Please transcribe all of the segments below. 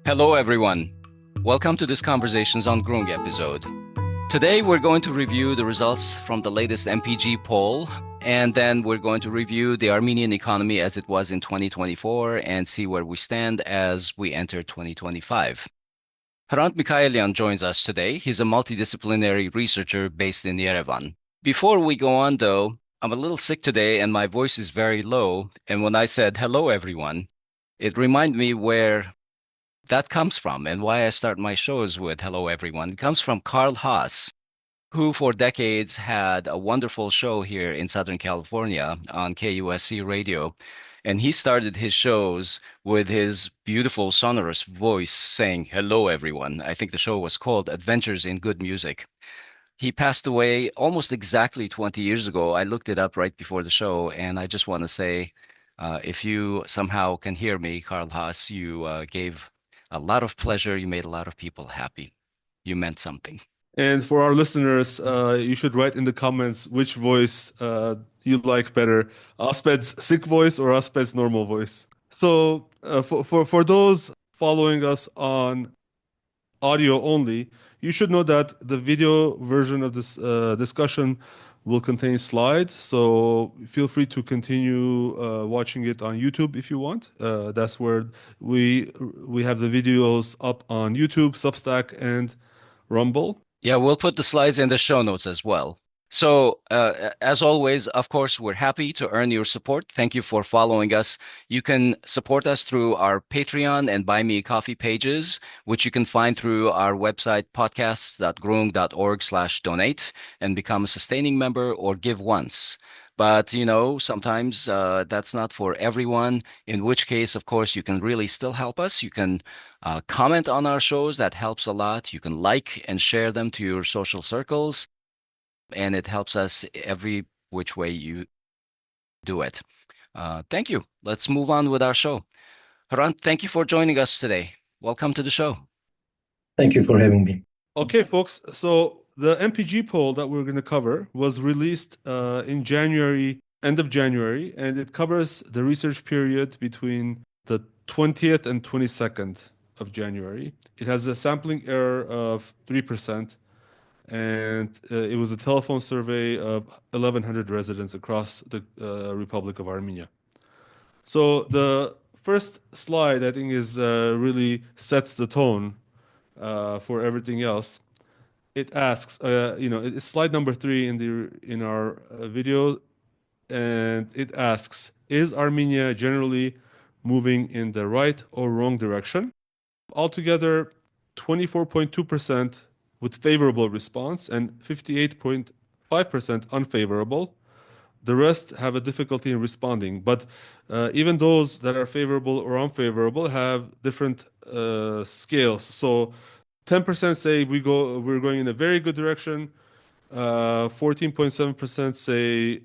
Hello, everyone. Welcome to this Conversations on Groong episode. Today, we're going to review the results from the latest MPG poll, and then we're going to review the Armenian economy as it was in 2024 and see where we stand as we enter 2025. Hrant Mikaelian joins us today. He's a multidisciplinary researcher based in Yerevan. Before we go on, though, I'm a little sick today and my voice is very low. And when I said hello, everyone, it reminded me where that comes from and why I start my shows with hello, everyone. It comes from Carl Haas, who for decades had a wonderful show here in Southern California on KUSC radio. And he started his shows with his beautiful sonorous voice saying, hello, everyone. I think the show was called Adventures in Good Music. He passed away almost exactly 20 years ago. I looked it up right before the show, and I just want to say, if you somehow can hear me, Carl Haas, you gave a lot of pleasure. You made a lot of people happy. You meant something. And for our listeners, you should write in the comments which voice you like better, Asbed's sick voice or Asbed's normal voice. So for those following us on audio only, you should know that the video version of this discussion will contain slides. So feel free to continue watching it on YouTube if you want. That's where we have the videos up on YouTube, Substack, and Rumble. Yeah, we'll put the slides in the show notes as well. So, as always, of course, we're happy to earn your support. Thank you for following us. You can support us through our Patreon and Buy Me a Coffee pages, which you can find through our website, podcasts.groong.org/donate, and become a sustaining member or give once. But, sometimes that's not for everyone, in which case, of course, you can really still help us. You can comment on our shows. That helps a lot. You can like and share them to your social circles, and it helps us every which way you do it. Thank you. Let's move on with our show. Hrant, thank you for joining us today. Welcome to the show. Thank you for having me. Okay, folks. So the MPG poll that we're going to cover was released in January, end of January, and it covers the research period between the 20th and 22nd of January. It has a sampling error of 3%, and it was a telephone survey of 1,100 residents across the Republic of Armenia. So the first slide, I think, is really sets the tone for everything else. It asks, it's slide number 3 in our video, and it asks, is Armenia generally moving in the right or wrong direction? Altogether, 24.2% with favorable response and 58.5% unfavorable. The rest have a difficulty in responding, but even those that are favorable or unfavorable have different scales. So 10% say we're going in a very good direction. 14.7% say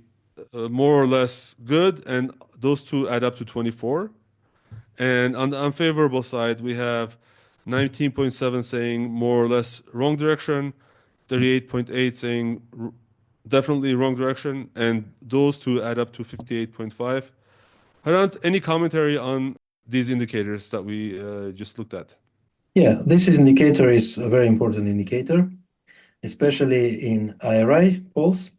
more or less good, and those two add up to 24. And on the unfavorable side, we have 19.7 saying more or less wrong direction, 38.8 saying definitely wrong direction, and those two add up to 58.5. Hrant, any commentary on these indicators that we just looked at? Yeah, indicator is a very important indicator, especially in IRI polls,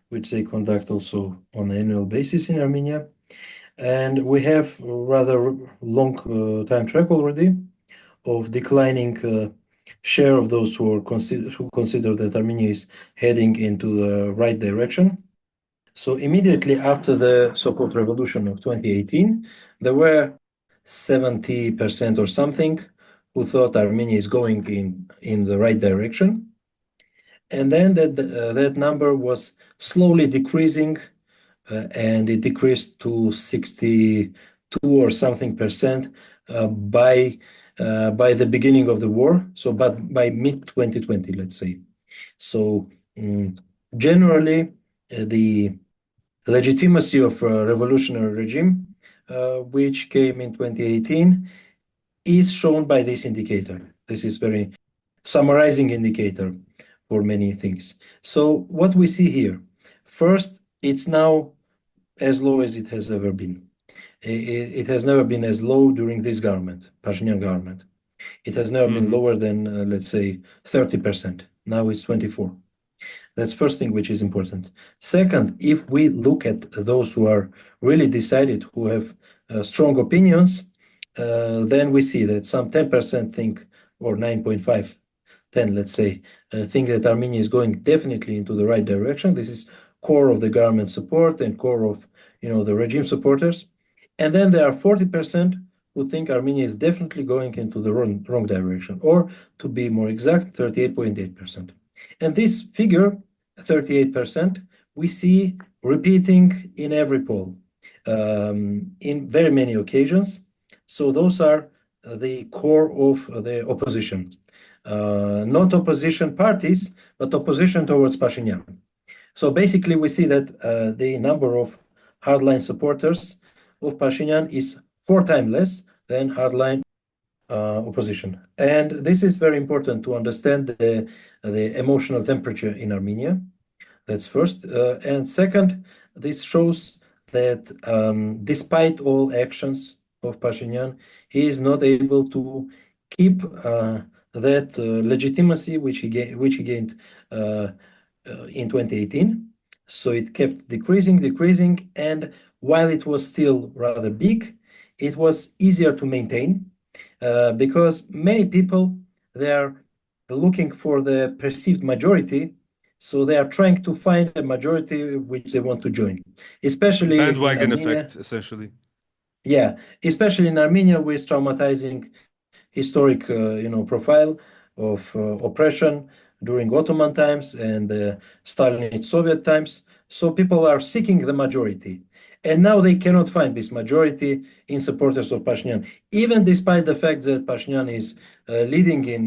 which they conduct also on an annual basis in Armenia. And we have a rather long time track already of declining share of those who consider that Armenia is heading into the right direction. So immediately after the so-called revolution of 2018, there were 70% or something who thought Armenia is going in the right direction. And then that number was slowly decreasing, and it decreased to 62 or something percent by the beginning of the war. So, but by mid 2020, let's say. So generally, the legitimacy of a revolutionary regime, which came in 2018, is shown by this indicator. This is very summarizing indicator for many things. So what we see here, first, it's now as low as it has ever been. It has never been as low during this government, Pashinyan government. It has never been Mhm. lower than, let's say, 30%. Now it's 24. That's first thing which is important. Second, if we look at those who are really decided, who have strong opinions, then we see that some 10% think, or 9.5, 10, let's say, think that Armenia is going definitely into the right direction. This is core of the government support and core of, the regime supporters. And then there are 40% who think Armenia is definitely going into the wrong direction, or to be more exact, 38.8%. And this figure, 38%, we see repeating in every poll, in very many occasions. So those are the core of the opposition. Not opposition parties, but opposition towards Pashinyan. So basically, we see that the number of hardline supporters of Pashinyan is 4 times less than hardline opposition. And this is very important to understand the emotional temperature in Armenia. That's first. And second, this shows that despite all actions of Pashinyan, he is not able to keep that legitimacy which he gained uh, in 2018. So it kept decreasing, and while it was still rather big, it was easier to maintain because many people, they are looking for the perceived majority, so they are trying to find a majority which they want to join, especially in Bandwagon Armenia. effect, essentially. Yeah, especially in Armenia with traumatizing historic, profile of oppression during Ottoman times and Stalinist Soviet times. So people are seeking the majority. And now they cannot find this majority in supporters of Pashinyan, even despite the fact that Pashinyan is leading in,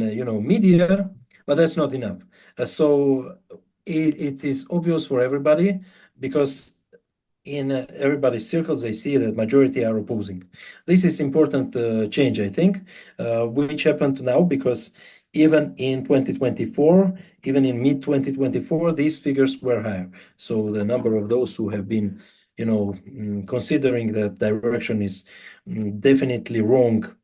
media, but that's not enough. So it is obvious for everybody because in everybody's circles, they see that majority are opposing. This is important change, I think, which happened now because even in 2024, even in mid 2024, these figures were higher. So the number of those who have been, considering that direction is definitely wrong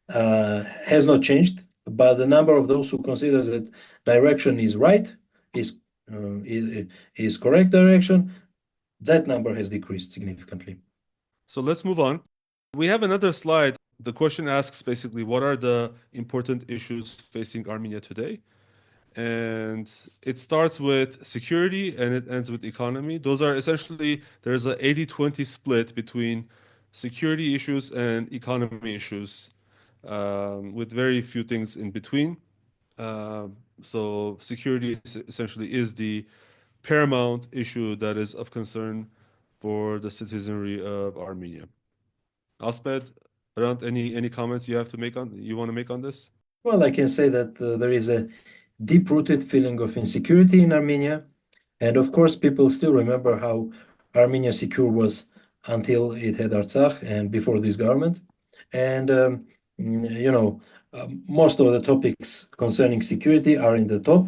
has not changed, but the number of those who consider that direction is right, is is correct direction, that number has decreased significantly. So let's move on. We have another slide. The question asks basically what are the important issues facing Armenia today? And it starts with security and it ends with economy. Those are essentially, there's a 80-20 split between security issues and economy issues, with very few things in between. So security essentially is the paramount issue that is of concern for the citizenry of Armenia. Asbed, Hrant, any comments you want to make on this? Well, I can say that there is a deep-rooted feeling of insecurity in Armenia. And of course, people still remember how Armenia secure was until it had Artsakh and before this government. And, most of the topics concerning security are in the top,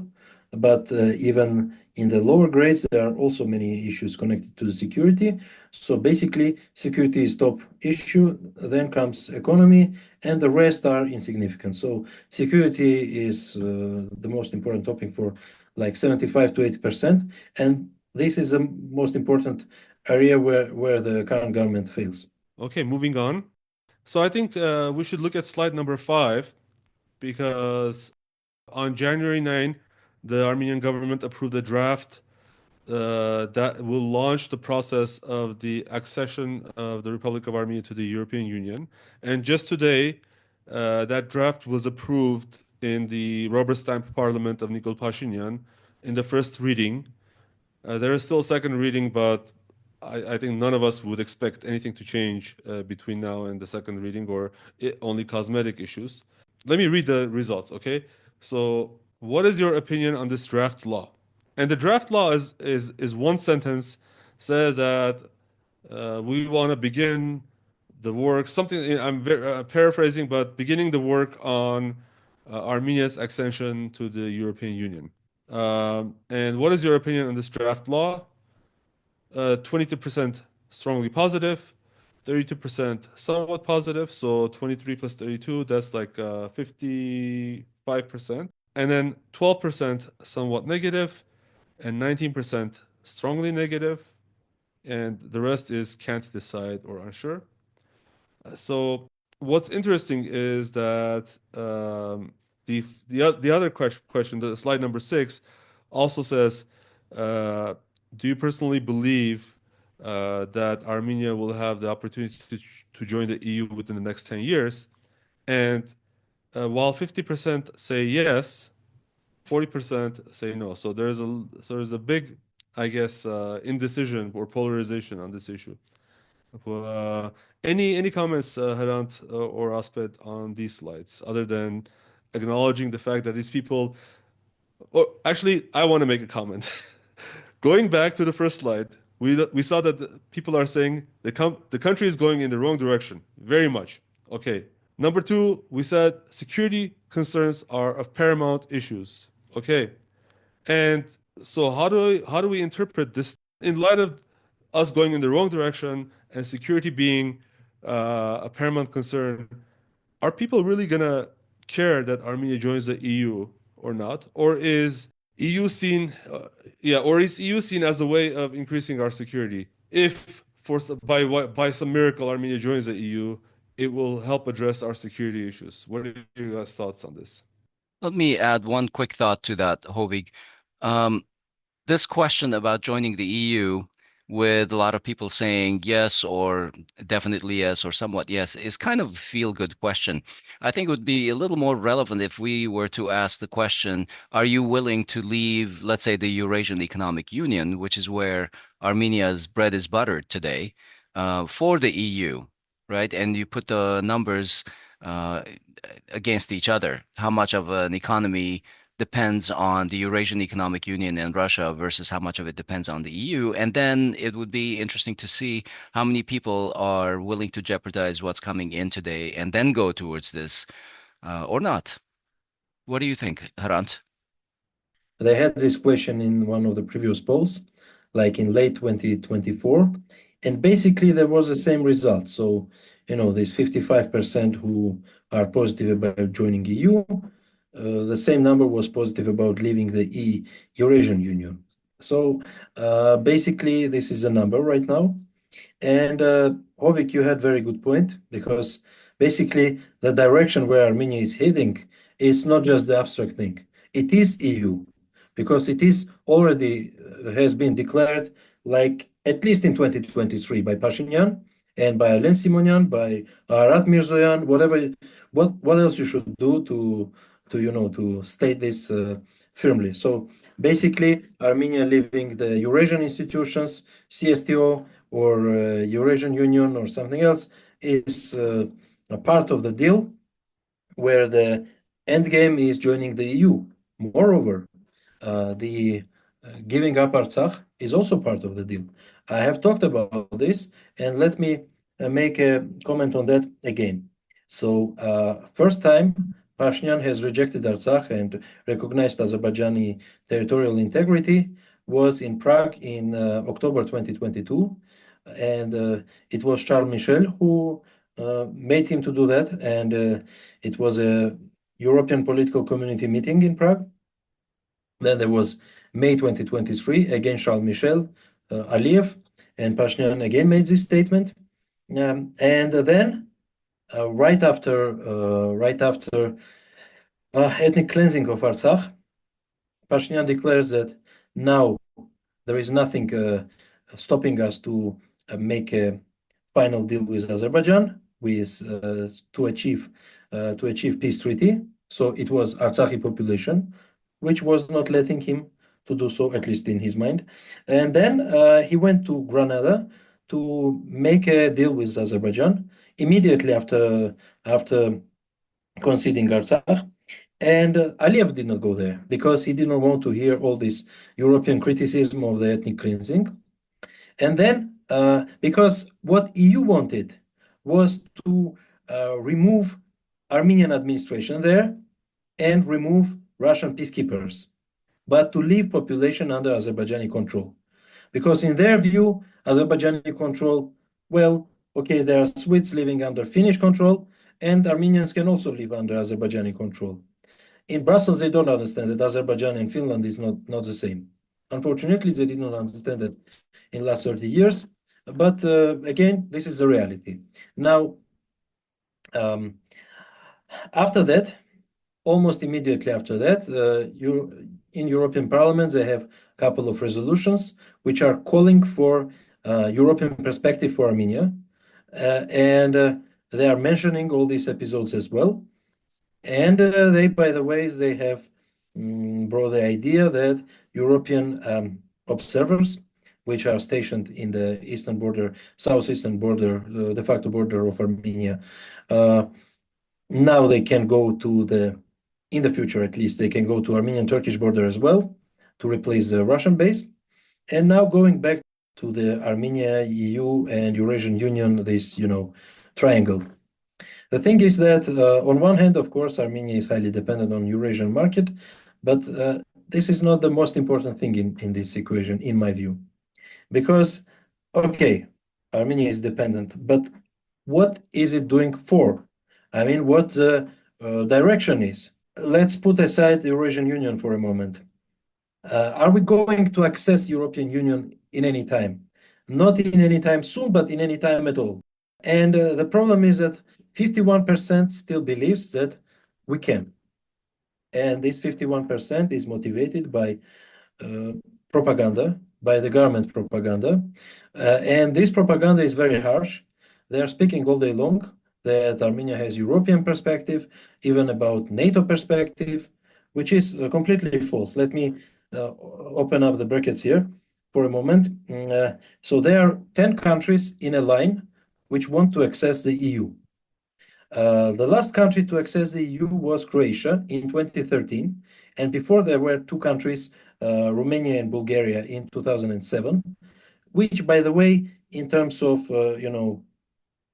but even in the lower grades, there are also many issues connected to the security. So basically, security is top issue, then comes economy, and the rest are insignificant. So security is the most important topic for like 75 to 80%. And this is the most important area where the current government fails. Okay, moving on. So I think we should look at slide number 5 because on January 9, the Armenian government approved a draft that will launch the process of the accession of the Republic of Armenia to the European Union. And just today, that draft was approved in the rubber stamp parliament of Nikol Pashinyan in the first reading. There is still a second reading, but I think none of us would expect anything to change between now and the second reading, or only cosmetic issues. Let me read the results, okay? So, what is your opinion on this draft law? And the draft law is one sentence, says that we want to begin the work. Something I'm paraphrasing, but beginning the work on Armenia's accession to the European Union. And what is your opinion on this draft law? 22% strongly positive, 32% somewhat positive. So 23 plus 32, that's like 55%. And then 12% somewhat negative, and 19% strongly negative, and the rest is can't decide or unsure. So what's interesting is that the other question, the slide number 6, also says, do you personally believe that Armenia will have the opportunity to join the EU within the next 10 years? And while 50% say yes, 40% say no. So there's a big, I guess, indecision or polarization on this issue. Uh, any comments, Hrant or Asbed, on these slides, other than acknowledging the fact that these people? Or actually, I want to make a comment. Going back to the first slide, we saw that people are saying the country is going in the wrong direction, very much. Okay. Number two, we said security concerns are of paramount issues. Okay. And so how do we interpret this in light of us going in the wrong direction and security being a paramount concern? Are people really gonna care that Armenia joins the EU or not? Or is EU seen, or is EU seen as a way of increasing our security? If by some miracle Armenia joins the EU, it will help address our security issues. What are your guys' thoughts on this? Let me add one quick thought to that, Hovik. Um, this question about joining the EU, with a lot of people saying yes or definitely yes or somewhat yes, is kind of a feel-good question. I think it would be a little more relevant if we were to ask the question, are you willing to leave, let's say, the Eurasian Economic Union, which is where Armenia's bread is buttered today, for the EU, right? And you put the numbers uh, against each other. How much of an economy depends on the Eurasian Economic Union and Russia versus how much of it depends on the EU. And then it would be interesting to see how many people are willing to jeopardize what's coming in today and then go towards this or not. What do you think, Hrant? They had this question in one of the previous polls, like in late 2024, and basically there was the same result. So, this 55% who are positive about joining EU, the same number was positive about leaving the Eurasian Union. So basically, this is the number right now. And Hovik, you had very good point, because basically the direction where Armenia is heading is not just the abstract thing. It is EU, because it is already has been declared, like at least in 2023 by Pashinyan and by Alen Simonyan, by Hrant Mirzoyan, whatever. What else you should do to state this firmly? So basically, Armenia leaving the Eurasian institutions, CSTO, or Eurasian Union or something else is a part of the deal, where the end game is joining the EU. Moreover, the giving up Artsakh is also part of the deal. I have talked about this, and let me make a comment on that again. So, first time Pashinyan has rejected Artsakh and recognized Azerbaijani territorial integrity was in Prague in October 2022, and it was Charles Michel who made him to do that, and it was a European political community meeting in Prague. Then there was May 2023, again Charles Michel, Aliyev, and Pashinyan again made this statement. And then right after ethnic cleansing of Artsakh, Pashinyan declares that now there is nothing stopping us to make a final deal with Azerbaijan to achieve peace treaty. So it was Artsakhi population which was not letting him to do so, at least in his mind. And then he went to Granada to make a deal with Azerbaijan immediately after conceding Artsakh. And Aliyev did not go there because he did not want to hear all this European criticism of the ethnic cleansing. And then, because what EU wanted was to remove Armenian administration there and remove Russian peacekeepers, but to leave population under Azerbaijani control. Because in their view, Azerbaijani control, well, okay, there are Swedes living under Finnish control, and Armenians can also live under Azerbaijani control. In Brussels, they don't understand that Azerbaijan and Finland is not the same. Unfortunately, they did not understand that in the last 30 years. But again, this is the reality. Now, after that, almost immediately after that, in European Parliament, they have a couple of resolutions which are calling for European perspective for Armenia. And they are mentioning all these episodes as well. And they, by the way, they have brought the idea that European observers, which are stationed in the eastern border, southeastern border, de facto border of Armenia, now they can go to in the future at least, they can go to Armenian-Turkish border as well to replace the Russian base. And now going back to the Armenia, EU, and Eurasian Union, this, triangle. The thing is that on one hand, of course, Armenia is highly dependent on Eurasian market, but this is not the most important thing in this equation, in my view. Because, okay, Armenia is dependent, but what is it doing for? I mean, what the direction is? Let's put aside the Eurasian Union for a moment. Are we going to access European Union in any time? Not in any time soon, but in any time at all. And the problem is that 51% still believes that we can. And this 51% is motivated by propaganda, by the government propaganda. And this propaganda is very harsh. They are speaking all day long that Armenia has European perspective, even about NATO perspective, which is completely false. Let me open up the brackets here for a moment. So there are 10 countries in a line which want to access the EU. The last country to access the EU was Croatia in 2013, and before there were two countries, Romania and Bulgaria in 2007, which, by the way, in terms of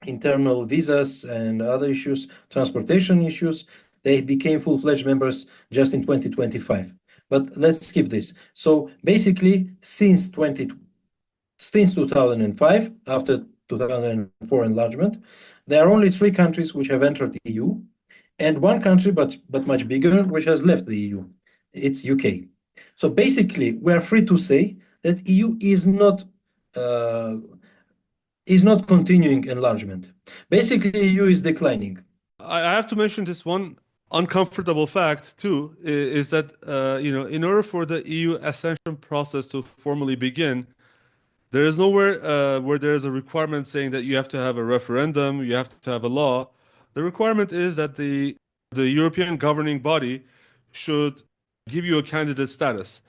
internal visas and other issues, transportation issues, they became full-fledged members just in 2025. But let's skip this. So basically, since 2005, after 2004 enlargement, there are only three countries which have entered the EU, and one country, but much bigger, which has left the EU. It's UK. So basically, we are free to say that EU is not continuing enlargement. Basically, EU is declining. I have to mention this one uncomfortable fact too, is that in order for the EU accession process to formally begin, there is nowhere where there is a requirement saying that you have to have a referendum, you have to have a law. The requirement is that the European governing body should give you a candidate status.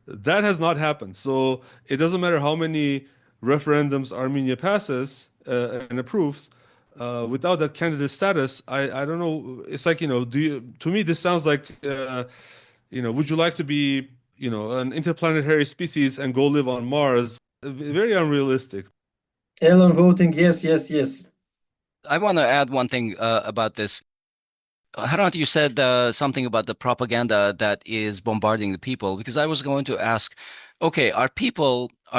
That has not happened. So it doesn't matter how many referendums Armenia passes and approves. Without that candidate status, I don't know. It's like, to me, this sounds like, would you like to be, an interplanetary species and go live on Mars? Very unrealistic. Elon voting, yes, yes, yes. I want to add one thing about this. Hrant, you said something about the propaganda that is bombarding the people, because I was going to ask, okay, are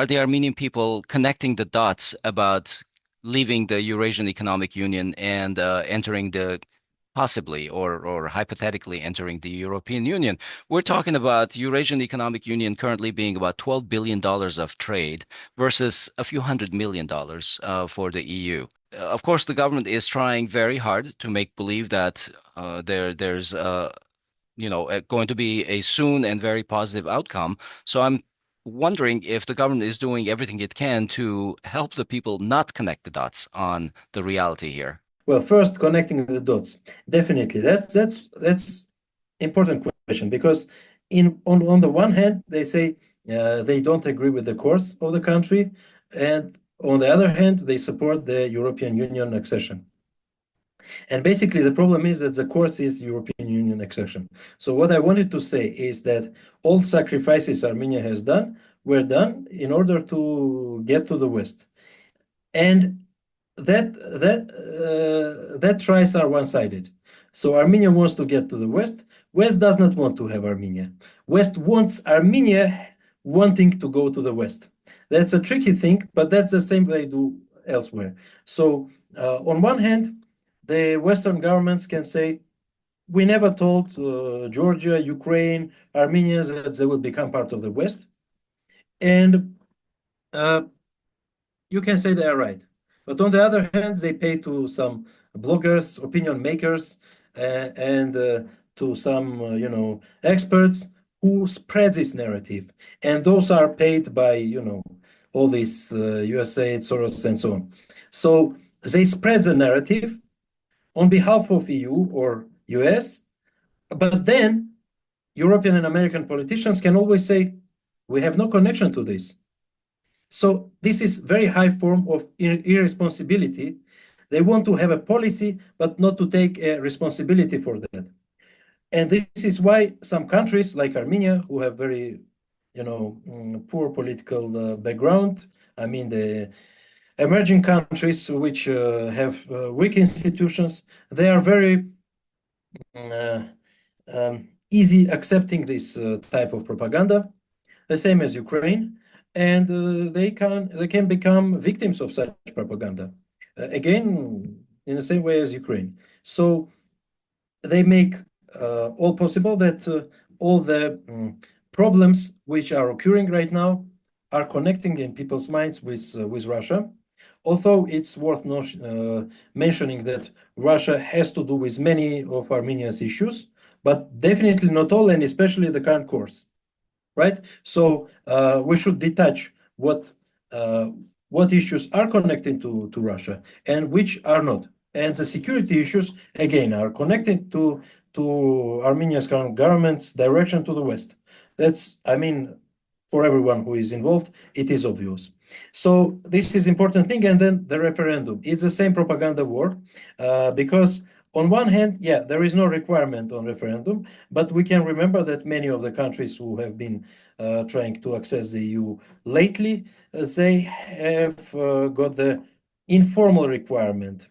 the Armenian people connecting the dots about leaving the Eurasian Economic Union and entering possibly or hypothetically entering the European Union? We're talking about Eurasian Economic Union currently being about $12 billion of trade versus a few $100 million for the EU. Of course, the government is trying very hard to make believe that there's going to be a soon and very positive outcome. So I'm wondering if the government is doing everything it can to help the people not connect the dots on the reality here. Well, first, connecting the dots, definitely. That's important question, because on the one hand, they say they don't agree with the course of the country, and on the other hand, they support the European Union accession. And basically, the problem is that the course is European Union accession. So what I wanted to say is that all sacrifices Armenia has done were done in order to get to the West. And that tries are one-sided. So Armenia wants to get to the West. West does not want to have Armenia. West wants Armenia wanting to go to the West. That's a tricky thing, but that's the same they do elsewhere. So on one hand, the Western governments can say, we never told Georgia, Ukraine, Armenia that they would become part of the West. And uh, you can say they are right. But on the other hand, they pay to some bloggers, opinion makers, and to some, experts who spread this narrative. And those are paid by, all these USA, Soros, and so on. So they spread the narrative on behalf of EU or US, but then European and American politicians can always say, we have no connection to this. So this is very high form of irresponsibility. They want to have a policy, but not to take responsibility for that. And this is why some countries like Armenia, who have very, poor political background, I mean the emerging countries which have weak institutions, they are very uh, easy accepting this type of propaganda, the same as Ukraine, and they can become victims of such propaganda. Again, in the same way as Ukraine. So they make all possible that all the problems which are occurring right now are connecting in people's minds with Russia. Although it's worth mentioning that Russia has to do with many of Armenia's issues, but definitely not all, and especially the current course, right? So we should detach what issues are connected to Russia and which are not. And the security issues, again, are connected to Armenia's current government's direction to the West. That's, I mean, for everyone who is involved, it is obvious. So this is important thing. And then the referendum. It's the same propaganda war because on one hand, yeah, there is no requirement on referendum, but we can remember that many of the countries who have been trying to access the EU lately, they have got the informal requirement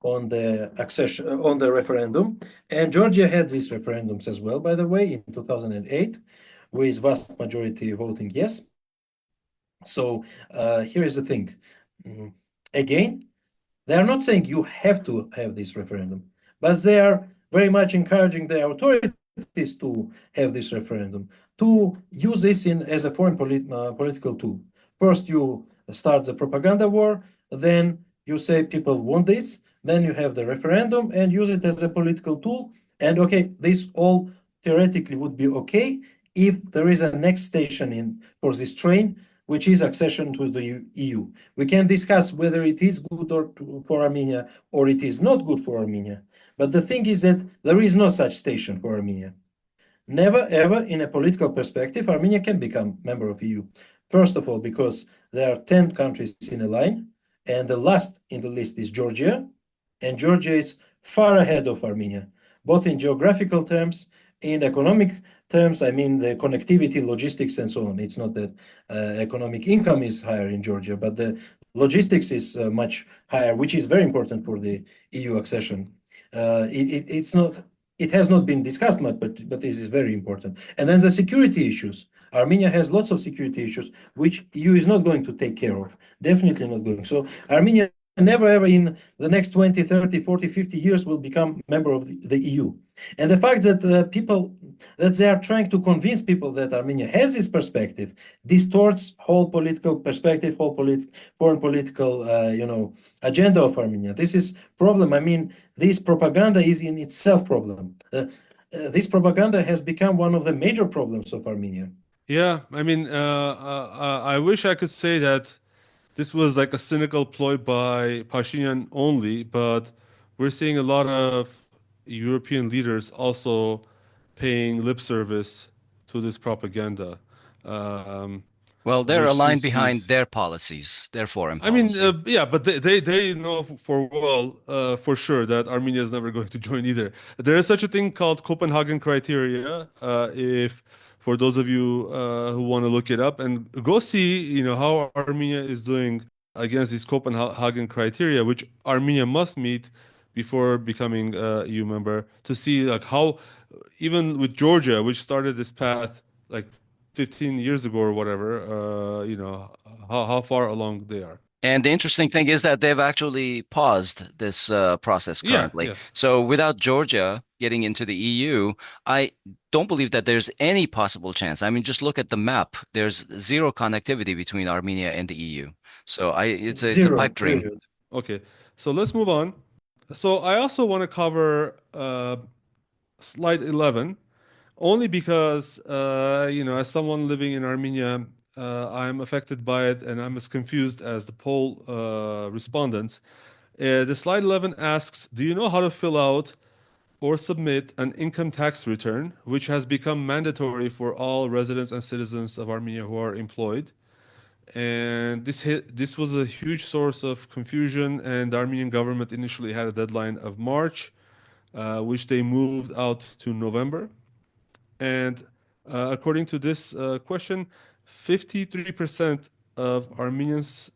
on the accession on the referendum, and Georgia had these referendums as well, by the way, in 2008, with vast majority voting yes. So here is the thing. Again, they are not saying you have to have this referendum, but they are very much encouraging the authorities to have this referendum, to use this as a foreign political tool. First, you start the propaganda war, then you say people want this, then you have the referendum and use it as a political tool. And okay, this all theoretically would be okay if there is a next station for this train, which is accession to the EU. We can discuss whether it is good for Armenia or it is not good for Armenia. But the thing is that there is no such station for Armenia. Never, ever, in a political perspective, Armenia can become member of EU. First of all, because there are 10 countries in a line, and the last in the list is Georgia, and Georgia is far ahead of Armenia, both in geographical terms, in economic terms, I mean the connectivity, logistics, and so on. It's not that economic income is higher in Georgia, but the logistics is much higher, which is very important for the EU accession. It's not. It has not been discussed much, but this is very important. And then the security issues. Armenia has lots of security issues, which EU is not going to take care of. Definitely not going. So Armenia never ever in the next 20, 30, 40, 50 years will become member of the EU. And the fact that that they are trying to convince people that Armenia has this perspective distorts whole political perspective, whole foreign political, agenda of Armenia. This is problem. I mean, this propaganda is in itself problem. This propaganda has become one of the major problems of Armenia. Yeah, I mean, I wish I could say that this was like a cynical ploy by Pashinyan only, but we're seeing a lot of European leaders also paying lip service to this propaganda. Um, Well, they're there aligned seems to be, behind their policies, their foreign I mean, policy. yeah, but they know for sure that Armenia is never going to join either. There is such a thing called Copenhagen criteria. If for those of you who want to look it up and go see, how Armenia is doing against these Copenhagen criteria, which Armenia must meet before becoming a EU member, to see like how even with Georgia, which started this path like 15 years ago or whatever, how far along they are. And the interesting thing is that they've actually paused this process Yeah, currently. yeah. So without Georgia getting into the EU, I don't believe that there's any possible chance. I mean, just look at the map. There's zero connectivity between Armenia and the EU. So it's a Zero, pipe dream. period. Okay, so let's move on. So I also want to cover slide 11, only because, as someone living in Armenia, I'm affected by it and I'm as confused as the poll respondents. The slide 11 asks, do you know how to fill out or submit an income tax return, which has become mandatory for all residents and citizens of Armenia who are employed? And this was a huge source of confusion, and the Armenian government initially had a deadline of March, which they moved out to November. And according to this question, 53% of Armenians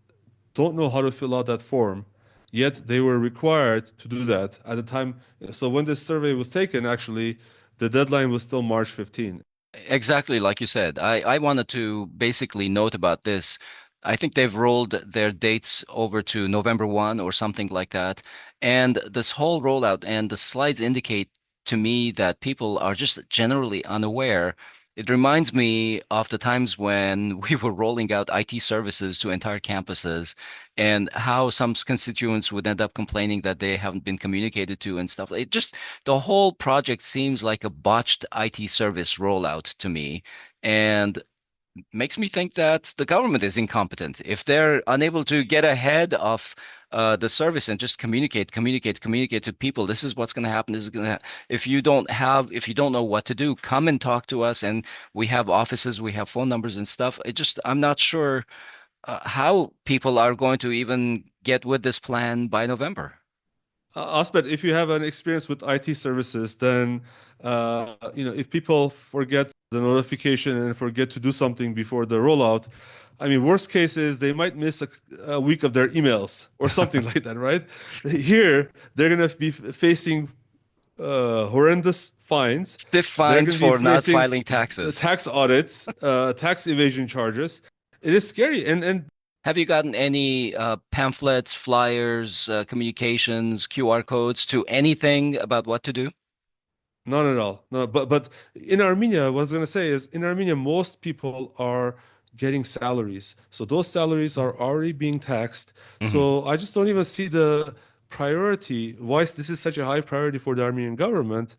don't know how to fill out that form, yet they were required to do that at the time. So when this survey was taken, actually, the deadline was still March 15. Exactly like you said. I wanted to basically note about this. I think they've rolled their dates over to November 1 or something like that. And this whole rollout and the slides indicate to me that people are just generally unaware. It reminds me of the times when we were rolling out IT services to entire campuses and how some constituents would end up complaining that they haven't been communicated to and stuff. It just the whole project seems like a botched IT service rollout to me, and makes me think that the government is incompetent. If they're unable to get ahead of the service and just communicate to people, this is what's going to happen. This is going to. If you don't know what to do, come and talk to us. And we have offices, we have phone numbers and stuff. I'm not sure how people are going to even get with this plan by November. Asbed, if you have an experience with IT services, then if people forget the notification and forget to do something before the rollout, I mean, worst case is they might miss a week of their emails or something like that, right? Here, they're gonna be facing horrendous fines. Stiff They're fines gonna be for not facing filing taxes. tax audits, tax evasion charges. It is scary, and Have you gotten any pamphlets, flyers, communications, QR codes to anything about what to do? not at all. No, but in Armenia, what I was gonna say is in Armenia, most people are getting salaries. So those salaries are already being taxed. Hmm. So I just don't even see the priority, why this is such a high priority for the Armenian government.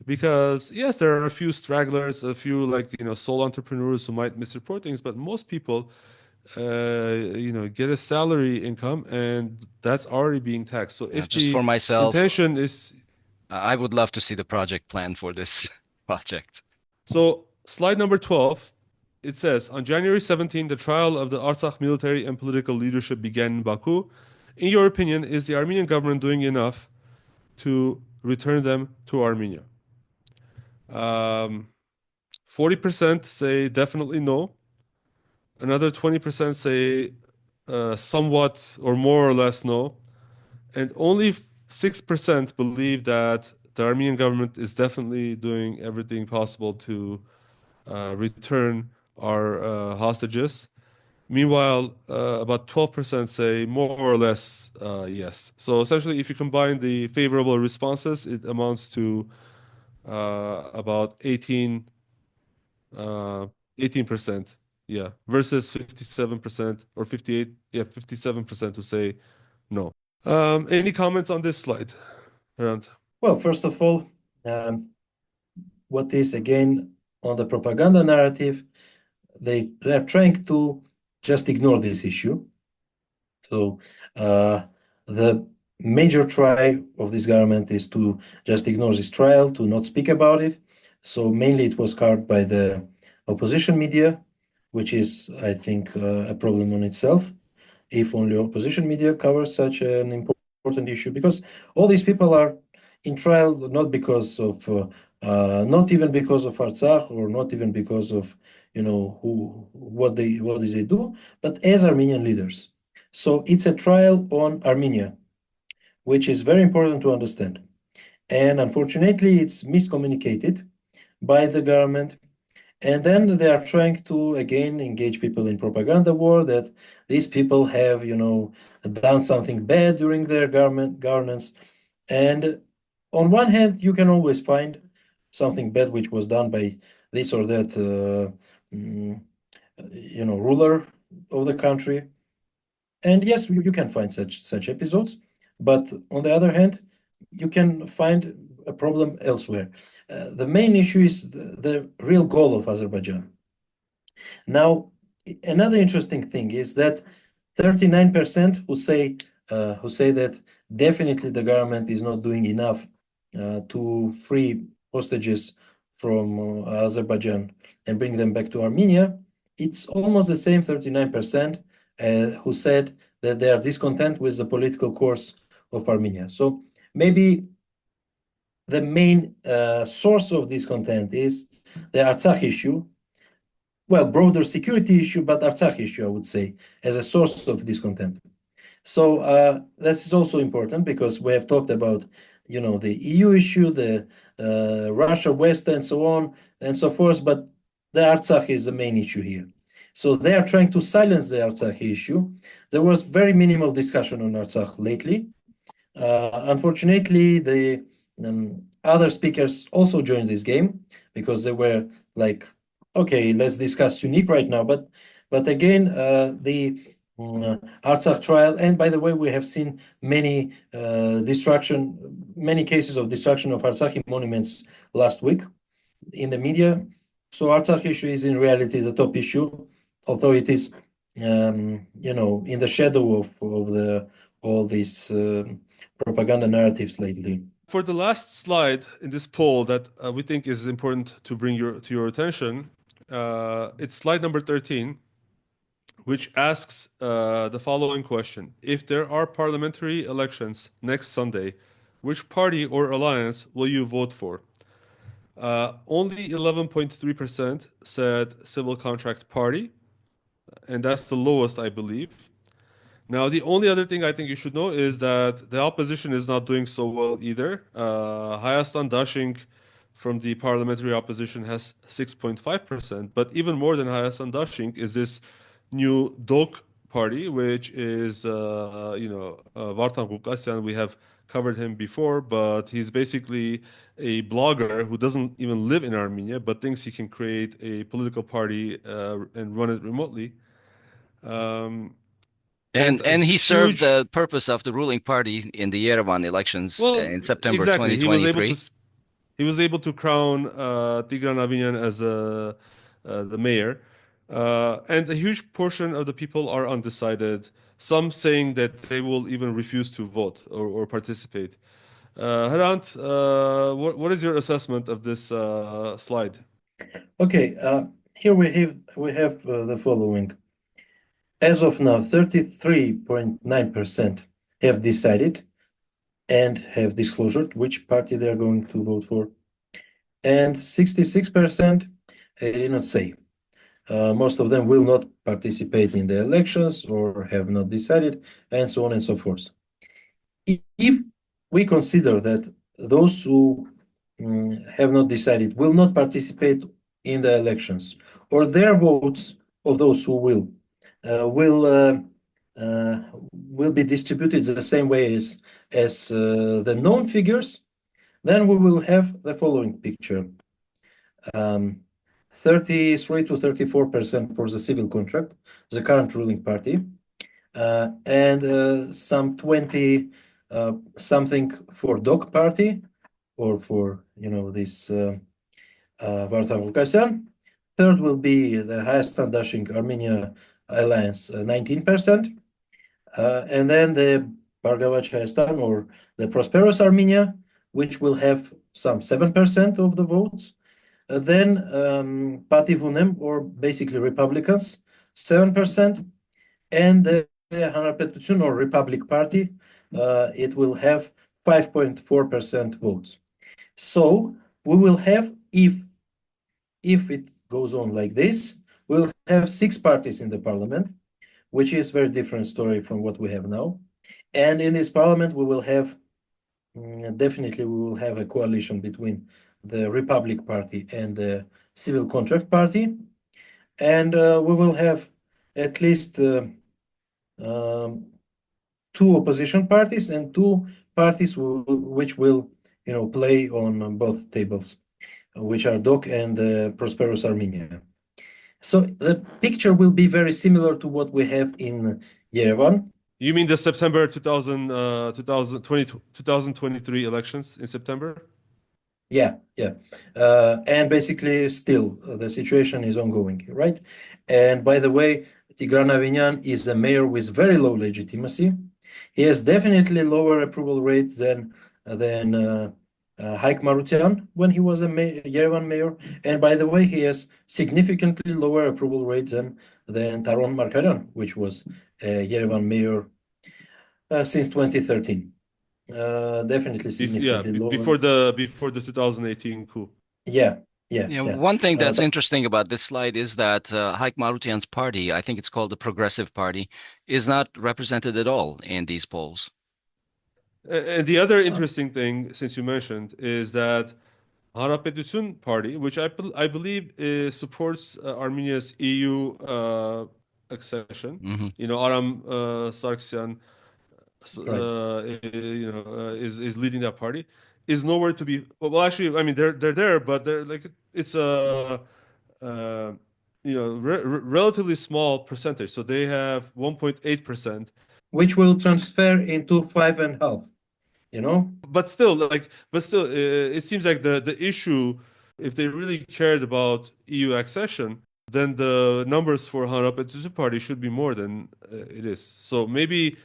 Because yes, there are a few stragglers, a few like sole entrepreneurs who might misreport things, but most people get a salary income and that's already being taxed. So if Just the for myself, intention is I would love to see the project plan for this project. So, slide number 12, it says on January 17, the trial of the Artsakh military and political leadership began in Baku. In your opinion, is the Armenian government doing enough to return them to Armenia? 40% say definitely no. Another 20% say somewhat or more or less no. And only 6% believe that the Armenian government is definitely doing everything possible to return our hostages. Meanwhile, about 12% say more or less yes. So essentially, if you combine the favorable responses, it amounts to about 18%, yeah, versus 57% or 58, yeah, 57% who say no. Any comments on this slide, Hrant? Well, first of all, um, what is again on the propaganda narrative, they're trying to just ignore this issue. So the major try of this government is to just ignore this trial, to not speak about it. So mainly it was covered by the opposition media, which is, I think, a problem on itself. If only opposition media covers such an important issue, because all these people are in trial not because of, not even because of Artsakh or not even because of, what did they do, but as Armenian leaders. So it's a trial on Armenia, which is very important to understand. And unfortunately, it's miscommunicated by the government. And then they are trying to again engage people in propaganda war that these people have, done something bad during their governance. And on one hand, you can always find something bad which was done by this or that, ruler of the country. And yes, you can find such episodes. But on the other hand, you can find a problem elsewhere. The main issue is the real goal of Azerbaijan. Now, another interesting thing is that 39% who say that definitely the government is not doing enough to free hostages from Azerbaijan and bring them back to Armenia. It's almost the same 39% who said that they are discontent with the political course of Armenia. So maybe the main source of discontent is the Artsakh issue, well, broader security issue, but Artsakh issue, I would say, as a source of discontent. So this is also important because we have talked about, the EU issue, the Russia, West, and so on and so forth, but the Artsakh is the main issue here. So they are trying to silence the Artsakh issue. There was very minimal discussion on Artsakh lately. Unfortunately, the other speakers also joined this game because they were like, okay, let's discuss Unique right now. But again, the Artsakh trial, and by the way, we have seen many cases of destruction of Artsakhi monuments last week in the media. So Artsakh issue is in reality the top issue, although it is, in the shadow of all these propaganda narratives lately. For the last slide in this poll that we think is important to bring to your attention, it's slide number 13, which asks the following question. If there are parliamentary elections next Sunday, which party or alliance will you vote for? Only 11.3% said civil contract party, and that's the lowest, I believe. Now, the only other thing I think you should know is that the opposition is not doing so well either. Hayastan Dashing from the parliamentary opposition has 6.5%, but even more than Hayastan Dashing is this new DOK party, which is, Vartan Gukasyan. We have covered him before, but he's basically a blogger who doesn't even live in Armenia, but thinks he can create a political party and run it remotely. And he served Huge. the purpose of the ruling party in the Yerevan elections Well, in September exactly. He was able 2023. to crown Tigran Avinian as the mayor, and a huge portion of the people are undecided. Some saying that they will even refuse to vote or participate. Hrant, what is your assessment of this slide? Okay, here we have the following. As of now, 33.9% have decided and have disclosed which party they are going to vote for, and 66% did not say. Most of them will not participate in the elections or have not decided, and so on and so forth. If we consider that those who have not decided will not participate in the elections, or their votes of those who will be distributed the same way as the known figures, then we will have the following picture. 33 to 34% for the civil contract, the current ruling party, and some 20 something for DOC party, or for this Vartan Gulkasyan. Third will be the Hayastan Dashing Armenia Alliance, 19%, and then the Bargavach Hayastan, or the Prosperous Armenia, which will have some 7% of the votes. Then Parti Vunem, or basically Republicans, 7%, and the Hanarpetutsun, or Republic Party, it will have 5.4% votes. So we will have, if it goes on like this, we'll have 6 parties in the parliament, which is a very different story from what we have now. And in this parliament, we will have definitely a coalition between the Republic Party and the civil contract party, and we will have at least two opposition parties and two parties which will, play on both tables, which are DOC and Prosperous Armenia. So the picture will be very similar to what we have in Yerevan. You mean the September 2023 elections in September? Yeah. And basically still the situation is ongoing, right? And by the way, Tigran Avinyan is a mayor with very low legitimacy. He has definitely lower approval rate than Hrant Mikaelian when he was a Yerevan mayor. And by the way, he has significantly lower approval rate than Hrant Mikaelian, which was a Yerevan mayor since 2013. Definitely significantly lower. Before the 2018 coup. Yeah. One thing that's interesting about this slide is that Hrant Mikaelian's party, I think it's called the Progressive Party, is not represented at all in these polls. And the other interesting thing, since you mentioned, is that Hrant Mikaelian party, which I believe supports Armenia's EU accession. Mm-hmm. Aram Sargsyan, Right. is leading that party. Is nowhere to be. Well, actually, I mean, they're there, but they're like it's a relatively small percentage. So they have 1.8%. Which will transfer into 5.5%, But still, it seems like the issue, if they really cared about EU accession, then the numbers for Hrant Mikaelian party should be more than it is. So maybe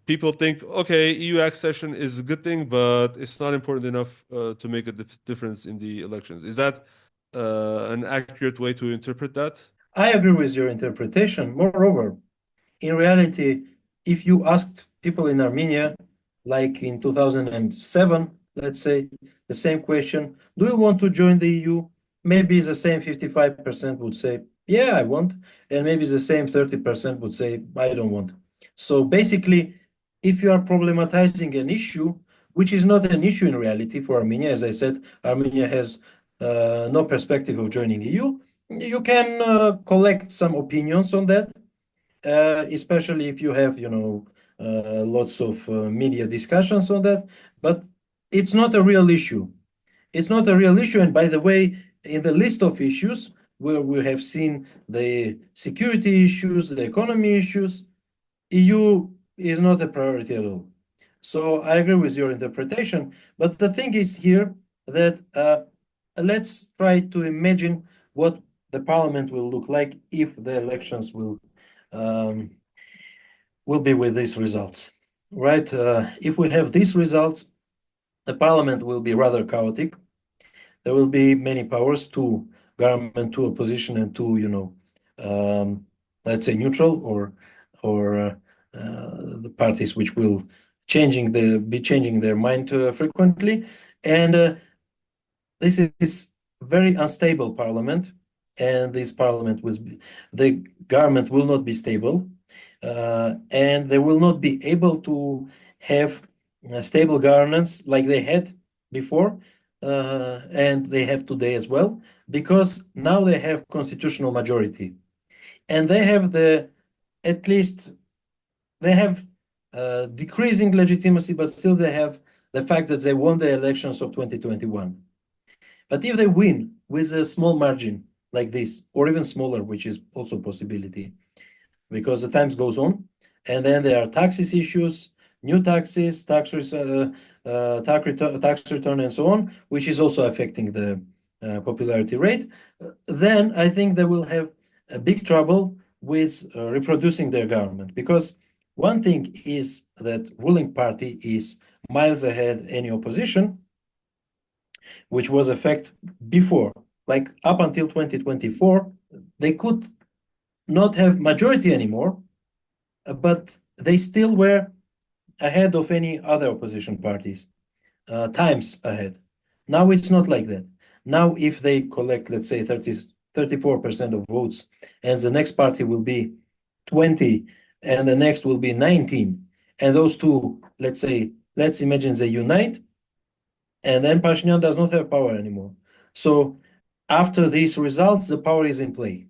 people think, okay, EU accession is a good thing, but it's not important enough to make a difference in the elections. Is that an accurate way to interpret that? I agree with your interpretation. Moreover, in reality, if you asked people in Armenia, like in 2007, let's say, the same question, do you want to join the EU? Maybe the same 55% would say, yeah, I want. And maybe the same 30% would say, I don't want. So basically, if you are problematizing an issue, which is not an issue in reality for Armenia, as I said, Armenia has no perspective of joining EU, you can collect some opinions on that, especially if you have, lots of media discussions on that, but it's not a real issue. It's not a real issue. And by the way, in the list of issues where we have seen the security issues, the economy issues, EU is not a priority at all. So I agree with your interpretation. But the thing is here that let's try to imagine what the parliament will look like if the elections will be with these results, right? If we have these results, the parliament will be rather chaotic. There will be many powers, two government, two opposition, and two, let's say neutral or the parties which will be changing their mind frequently, and this is very unstable parliament, and this parliament the government will not be stable, and they will not be able to have stable governance like they had before, and they have today as well, because now they have constitutional majority, and they have at least they have decreasing legitimacy, but still they have the fact that they won the elections of 2021. But if they win with a small margin like this, or even smaller, which is also a possibility, because the times goes on, and then there are taxes issues, new taxes, tax return, and so on, which is also affecting the popularity rate. Then I think they will have a big trouble with reproducing their government, because one thing is that ruling party is miles ahead any opposition, which was a fact before, like up until 2024, they could not have majority anymore, but they still were ahead of any other opposition parties, times ahead. Now it's not like that. Now, if they collect, let's say, 34% of votes, and the next party will be 20, and the next will be 19, and those two, let's imagine they unite, and then Pashinyan does not have power anymore. So after these results, the power is in play.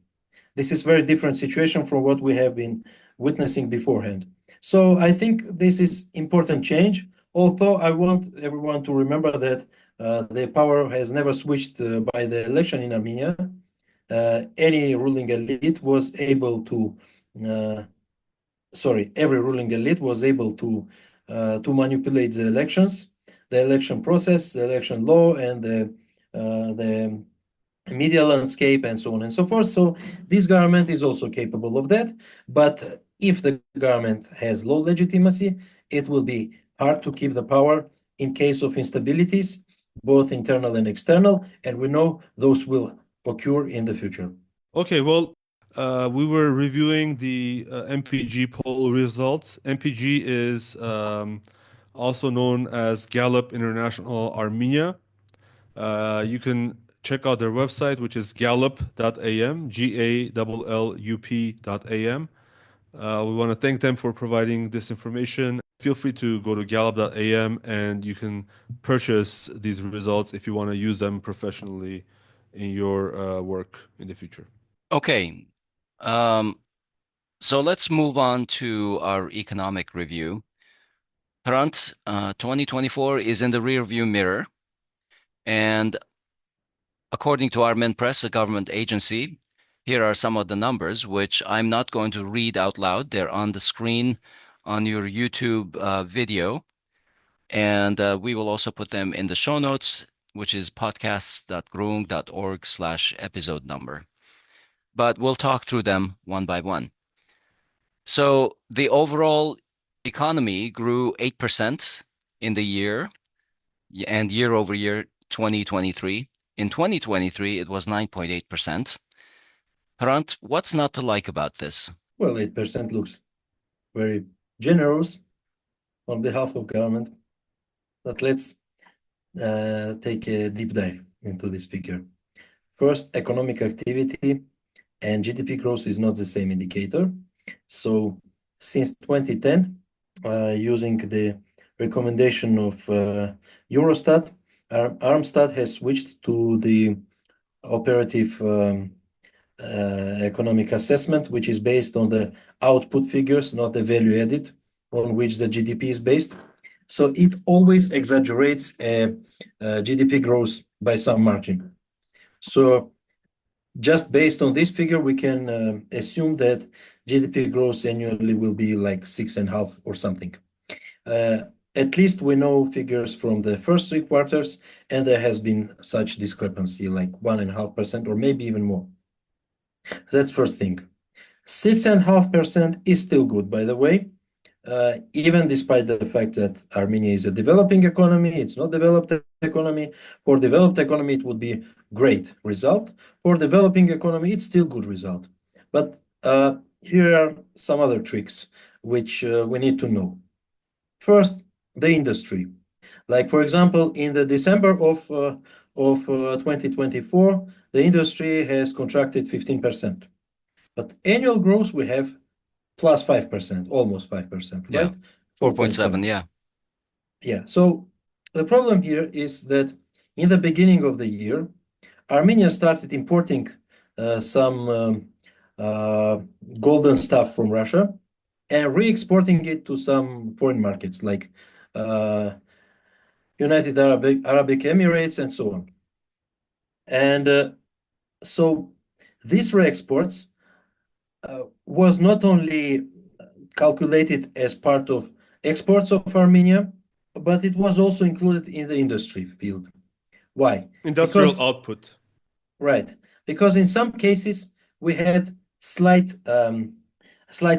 This is very different situation from what we have been witnessing beforehand. So I think this is important change, although I want everyone to remember that the power has never switched by the election in Armenia. Any ruling elite was able to, every ruling elite was able to manipulate the elections, the election process, the election law, and the media landscape, and so on and so forth. So this government is also capable of that. But if the government has low legitimacy, it will be hard to keep the power in case of instabilities, both internal and external. And we know those will occur in the future. Okay, well, we were reviewing the MPG poll results. MPG is also known as Gallup International Armenia. You can check out their website, which is gallup.am, gallup.am. We want to thank them for providing this information. Feel free to go to gallup.am and you can purchase these results if you want to use them professionally in your work in the future. Okay. So let's move on to our economic review. Hrant, 2024 is in the rearview mirror. And according to Armen Press, a government agency, here are some of the numbers, which I'm not going to read out loud. They're on the screen on your YouTube video. And we will also put them in the show notes, which is podcasts.groong.org/episode number. But we'll talk through them one by one. So the overall economy grew 8% in the year, and year over year, 2023. In 2023, it was 9.8%. Hrant, what's not to like about this? Well, 8% looks very generous on behalf of government. But let's take a deep dive into this figure. First, economic activity and GDP growth is not the same indicator. So since 2010, using the recommendation of Eurostat, Armstat has switched to the operative economic assessment, which is based on the output figures, not the value added, on which the GDP is based. So it always exaggerates GDP growth by some margin. So just based on this figure, we can assume that GDP growth annually will be like 6.5 or something. At least we know figures from the first 3 quarters, and there has been such discrepancy, like 1.5% or maybe even more. That's first thing. 6.5% is still good, by the way, even despite the fact that Armenia is a developing economy. It's not developed economy. For developed economy, it would be great result. For developing economy, it's still good result. But here are some other tricks which we need to know. First, the industry. Like, for example, in the December of 2024, the industry has contracted 15%. But annual growth, we have plus 5%, almost 5%, Yeah, right? 4.7, yeah. Yeah, so the problem here is that in the beginning of the year, Armenia started importing some golden stuff from Russia and re-exporting it to some foreign markets like United Arabic Emirates and so on. And so these re-exports was not only calculated as part of exports of Armenia, but it was also included in the industry field. Why? Industrial output. Right. Because in some cases, we had slight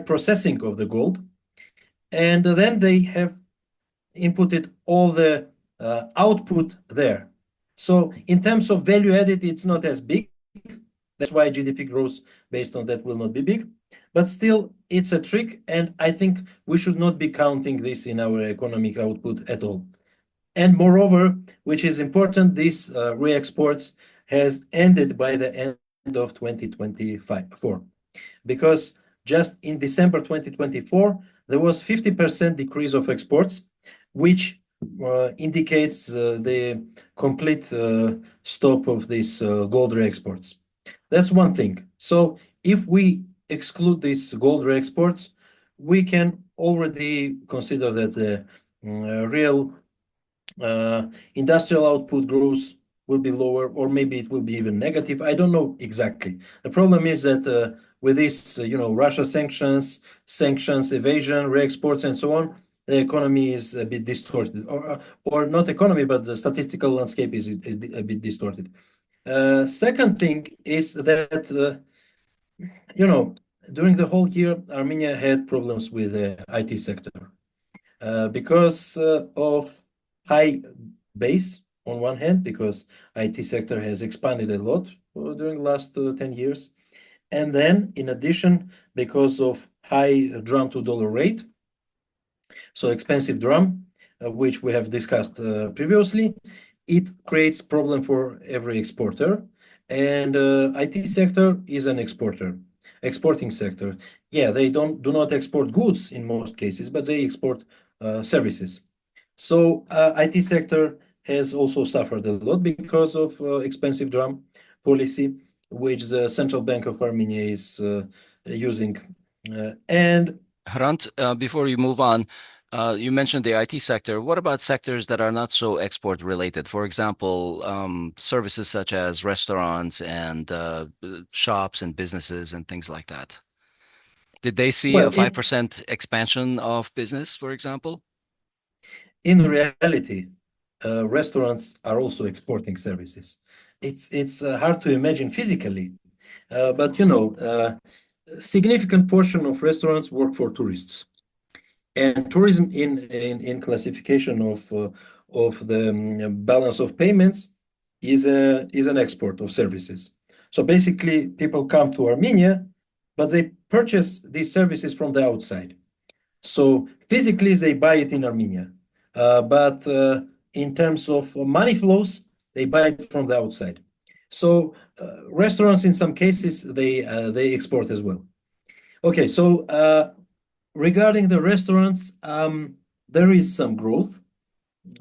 processing of the gold, and then they have inputted all the output there. So in terms of value added, it's not as big. That's why GDP growth based on that will not be big. But still, it's a trick, and I think we should not be counting this in our economic output at all. And moreover, which is important, this re-exports has ended by the end of 2024. Because just in December 2024, there was 50% decrease of exports, which indicates the complete stop of these gold re-exports. That's one thing. So if we exclude these gold re-exports, we can already consider that the real industrial output growth will be lower, or maybe it will be even negative. I don't know exactly. The problem is that with this, Russia sanctions, evasion, re-exports, and so on, the economy is a bit distorted, or not economy, but the statistical landscape is a bit distorted. Second thing is that during the whole year, Armenia had problems with the IT sector because of high base on one hand, because IT sector has expanded a lot during the last 10 years. And then in addition, because of high drum to dollar rate, so expensive drum, which we have discussed previously, it creates problem for every exporter. And IT sector is an exporting sector. Yeah, they do not export goods in most cases, but they export services. So IT sector has also suffered a lot because of expensive drum policy, which the Central Bank of Armenia is using. And Hrant, before you move on, you mentioned the IT sector. What about sectors that are not so export related? For example, services such as restaurants and shops and businesses and things like that. Did they see a well, 5% expansion of business, for example? in reality, restaurants are also exporting services. It's hard to imagine physically, but significant portion of restaurants work for tourists. And tourism in classification of the balance of payments is an export of services. So basically, people come to Armenia, but they purchase these services from the outside. So physically, they buy it in Armenia, but in terms of money flows, they buy it from the outside. So restaurants, in some cases, they export as well. Okay, so regarding the restaurants, there is some growth.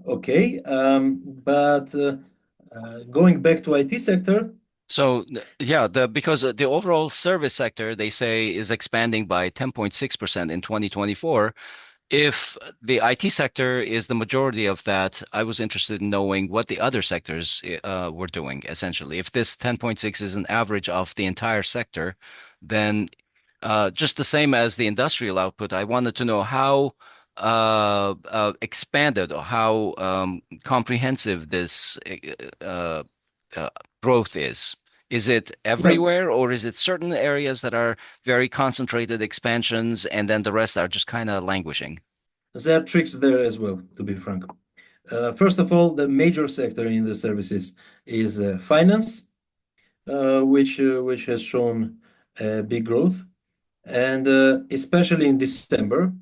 Okay, but going back to IT sector. So yeah, because the overall service sector, they say, is expanding by 10.6% in 2024. If the IT sector is the majority of that, I was interested in knowing what the other sectors were doing, essentially. If this 10.6 is an average of the entire sector, then just the same as the industrial output, I wanted to know how expanded or how comprehensive this uh, growth is. Is it Well, everywhere, or is it certain areas that are very concentrated expansions and then the rest are just kind of languishing? there are tricks there as well, to be frank. First of all, the major sector in the services is finance, which has shown big growth, and especially in December.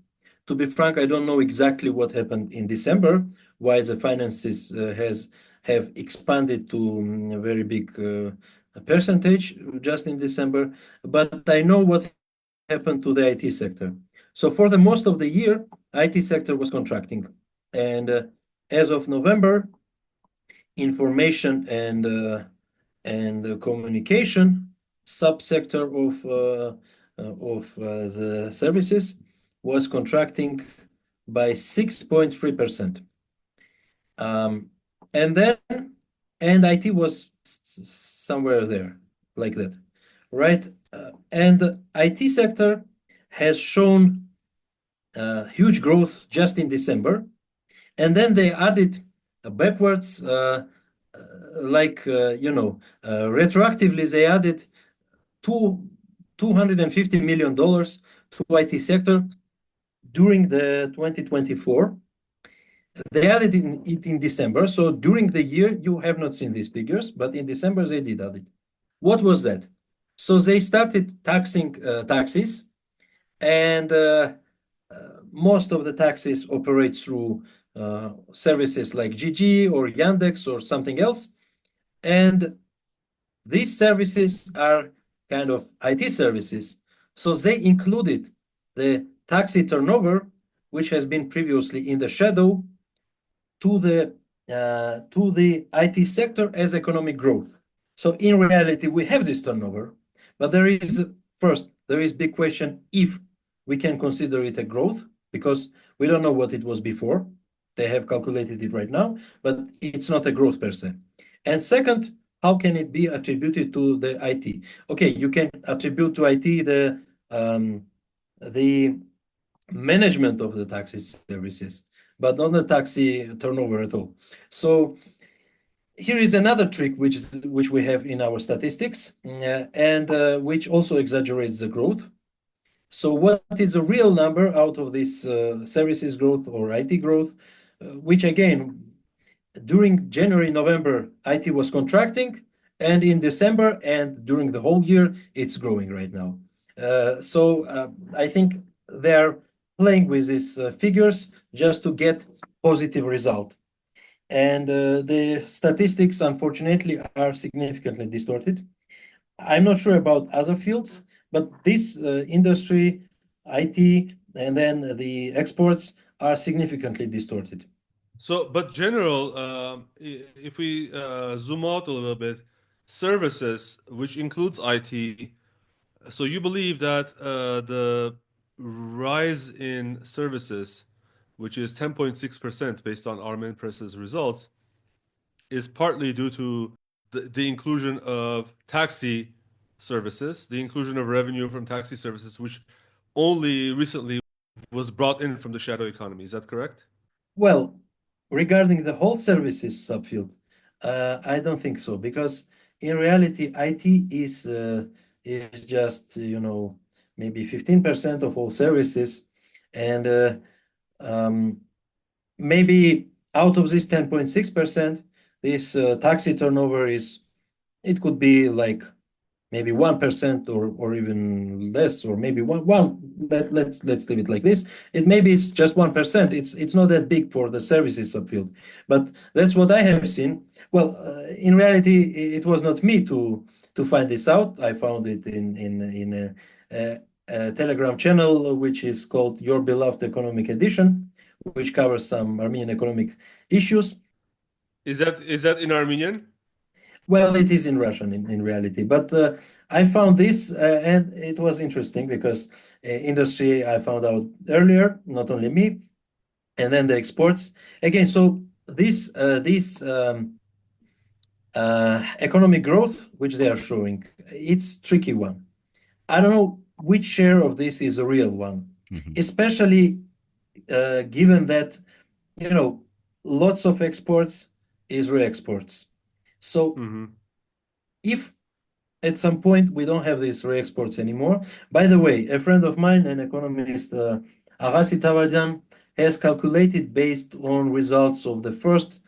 To be frank, I don't know exactly what happened in December, why the finances have expanded to a very big percentage just in December, but I know what happened to the IT sector. So for the most of the year, IT sector was contracting, and as of November, information and communication subsector of the services was contracting by 6.3%. And then IT was somewhere there, like that, right? And the IT sector has shown huge growth just in December, and then they added backwards, retroactively, they added $250 million to IT sector during the 2024. They added it in December. So during the year, you have not seen these figures, but in December, they did add it. What was that? So they started taxing taxis, and most of the taxis operate through services like GG or Yandex or something else. And these services are kind of IT services. So they included the taxi turnover, which has been previously in the shadow, to the IT sector as economic growth. So in reality, we have this turnover, but there is big question if we can consider it a growth, because we don't know what it was before. They have calculated it right now, but it's not a growth per se. And second, how can it be attributed to the IT? Okay, you can attribute to IT the management of the taxi services, but not the taxi turnover at all. So here is another trick which we have in our statistics, and which also exaggerates the growth. So what is the real number out of this services growth or IT growth, which again, during January, November, IT was contracting, and in December and during the whole year, it's growing right now. So I think they're playing with these figures just to get positive result. And the statistics, unfortunately, are significantly distorted. I'm not sure about other fields, but this industry, IT, and then the exports are significantly distorted. So, but general, if we zoom out a little bit, services, which includes IT, so you believe that the rise in services, which is 10.6% based on Armen Press's results, is partly due to the inclusion of taxi services, the inclusion of revenue from taxi services, which only recently was brought in from the shadow economy. Is that correct? Well, regarding the whole services subfield, I don't think so, because in reality, IT is just maybe 15% of all services, and maybe out of this 10.6%, this taxi turnover it could be like maybe 1% or even less, or maybe one. Let's leave it like this. Maybe it's just 1%. It's not that big for the services subfield, but that's what I have seen. Well, in reality, it was not me to find this out. I found it in a Telegram channel which is called Your Beloved Economic Edition, which covers some Armenian economic issues. Is that in Armenian? Well, it is in Russian in reality, but I found this and it was interesting because industry I found out earlier, not only me, and then the exports again. So this economic growth which they are showing, it's tricky one. I don't know which share of this is a real one, especially given that lots of exports is re-exports. So if at some point we don't have these re-exports anymore. By the way, a friend of mine, an economist, Agassi Tavadyan, has calculated based on results of the first